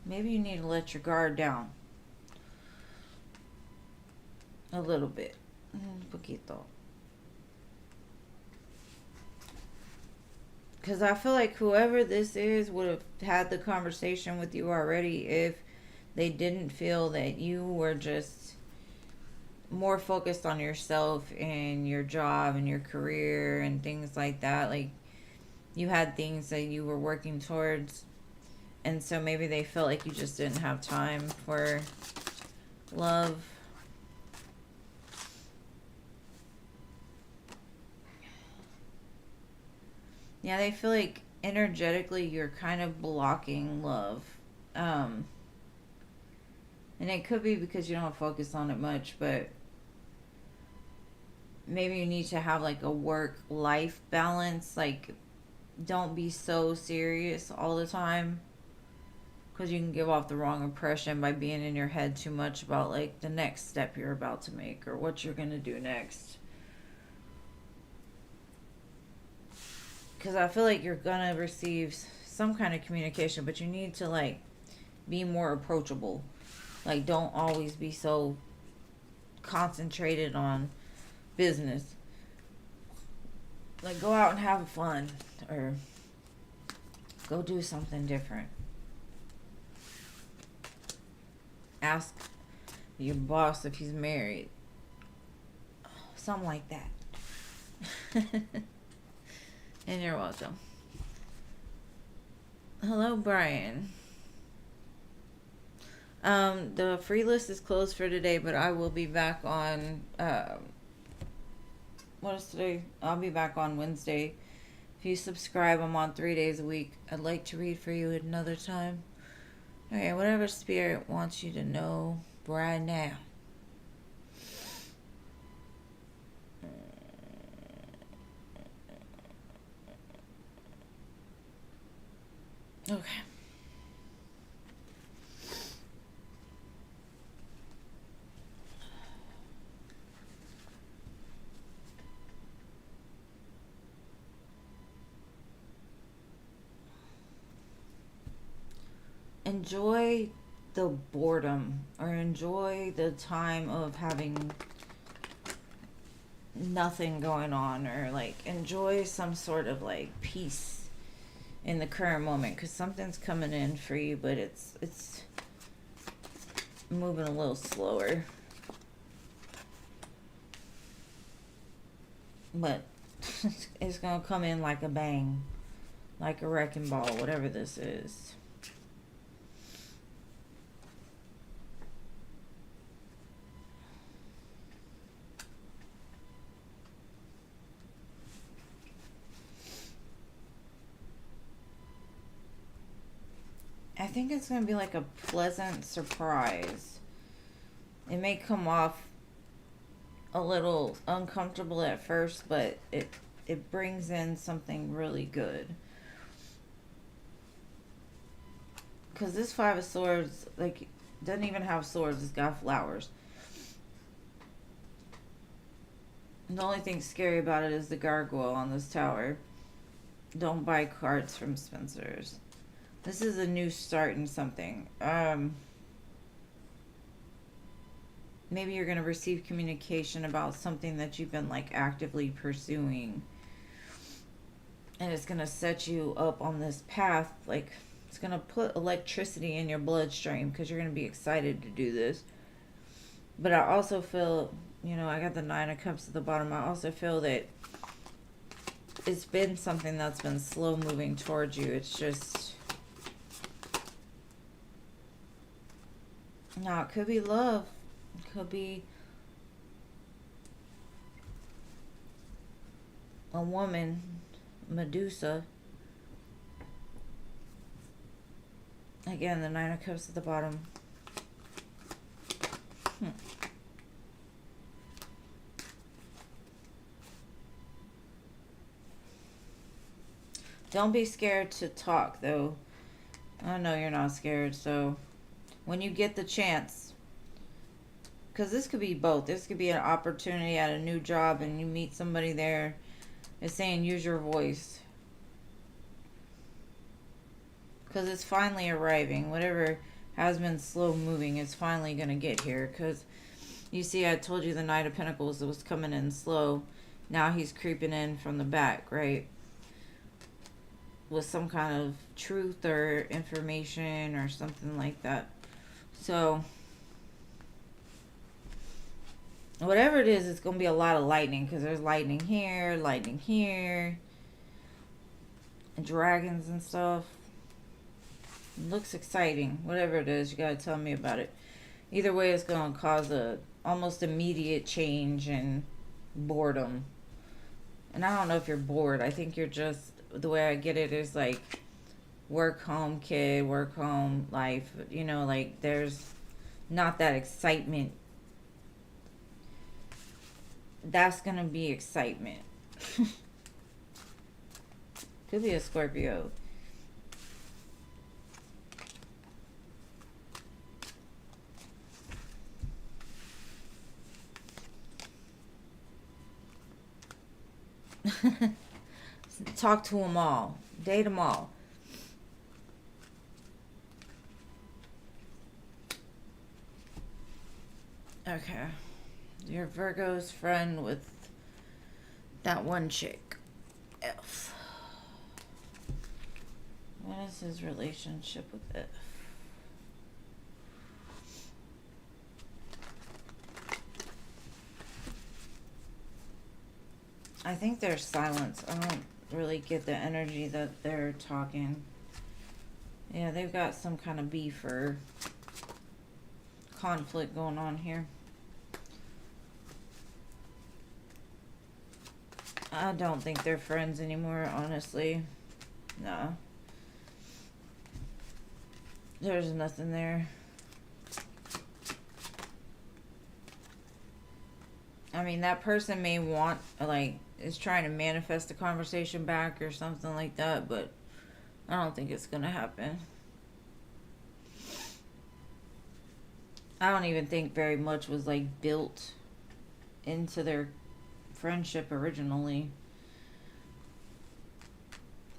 maybe you need to let your guard down a little bit. Un poquito. Because I feel like whoever this is would have had the conversation with you already if they didn't feel that you were just more focused on yourself and your job and your career and things like that. Like, you had things that you were working towards, and so maybe they felt like you just didn't have time for love. Yeah, they feel like energetically you're kind of blocking love. Um, and it could be because you don't focus on it much, but maybe you need to have like a work life balance. Like, don't be so serious all the time, because you can give off the wrong impression by being in your head too much about like the next step you're about to make or what you're going to do next. Because I feel like you're going to receive some kind of communication, but you need to like be more approachable. Like, don't always be so concentrated on business. Like, go out and have fun, or go do something different. Ask your boss if he's married. Something like that. And you're welcome. Hello, Brian. The free list is closed for today, but I will be back on, what is today? I'll be back on Wednesday. If you subscribe, I'm on 3 days a week. I'd like to read for you at another time. Okay, whatever spirit wants you to know right now. Okay. Enjoy the boredom, or enjoy the time of having nothing going on, or like enjoy some sort of like peace in the current moment, because something's coming in for you, but it's moving a little slower, but it's gonna come in like a bang, like a wrecking ball, whatever this is. I think it's going to be like a pleasant surprise. It may come off a little uncomfortable at first, but it brings in something really good. Because this Five of Swords, like, doesn't even have swords. It's got flowers. The only thing scary about it is the gargoyle on this tower. Don't buy cards from Spencer's. This is a new start in something. Maybe you're going to receive communication about something that you've been like actively pursuing. And it's going to set you up on this path. Like, it's going to put electricity in your bloodstream because you're going to be excited to do this. But I also feel, I got the Nine of Cups at the bottom. I also feel that it's been something that's been slow moving towards you. It's just... Now, it could be love. It could be a woman, Medusa. Again, the Nine of Cups at the bottom. Don't be scared to talk, though. I know you're not scared, so... When you get the chance, because this could be both. This could be an opportunity at a new job and you meet somebody there. It's saying use your voice. Because it's finally arriving. Whatever has been slow moving is finally going to get here. Because you see, I told you the Knight of Pentacles was coming in slow. Now he's creeping in from the back, right? with some kind of truth or information or something like that. So, whatever it is, it's going to be a lot of lightning because there's lightning here, and dragons and stuff. It looks exciting. Whatever it is, you got to tell me about it. Either way, it's going to cause a almost immediate change in boredom. And I don't know if you're bored. I think you're just, the way I get it is like work home kid, work home life. You know, like there's not that excitement. That's going to be excitement. Could be a Scorpio. Talk to them all. Date them all. Okay. Your Virgo's friend with that one chick. F. What is his relationship with F? I think there's silence. I don't really get the energy that they're talking. Yeah, they've got some kind of beef or conflict going on here. I don't think they're friends anymore, honestly. No. There's nothing there. I mean, that person may want, like, is trying to manifest the conversation back or something like that, but I don't think it's gonna happen. I don't even think very much was, like, built into their friendship originally.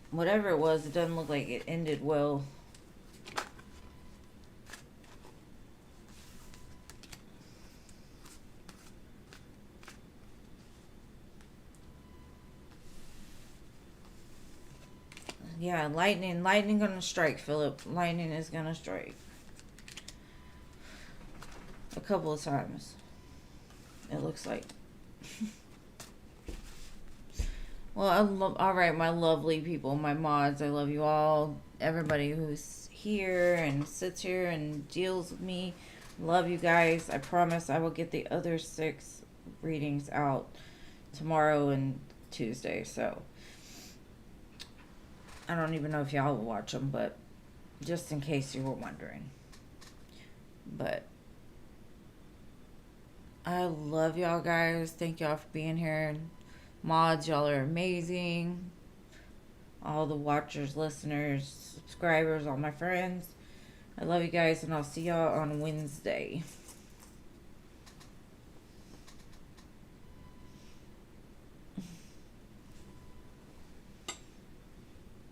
Whatever it was, it doesn't look like it ended well. Yeah, lightning gonna strike, Philip. Lightning is gonna strike. A couple of times. It looks like. Well, alright, my lovely people, my mods, I love you all. Everybody who's here and sits here and deals with me. Love you guys. I promise I will get the other 6 readings out tomorrow and Tuesday, so I don't even know if y'all will watch them, but just in case you were wondering. But I love y'all guys. Thank y'all for being here. Mods, y'all are amazing. All the watchers, listeners, subscribers, all my friends. I love you guys, and I'll see y'all on Wednesday.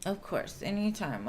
Of course, anytime.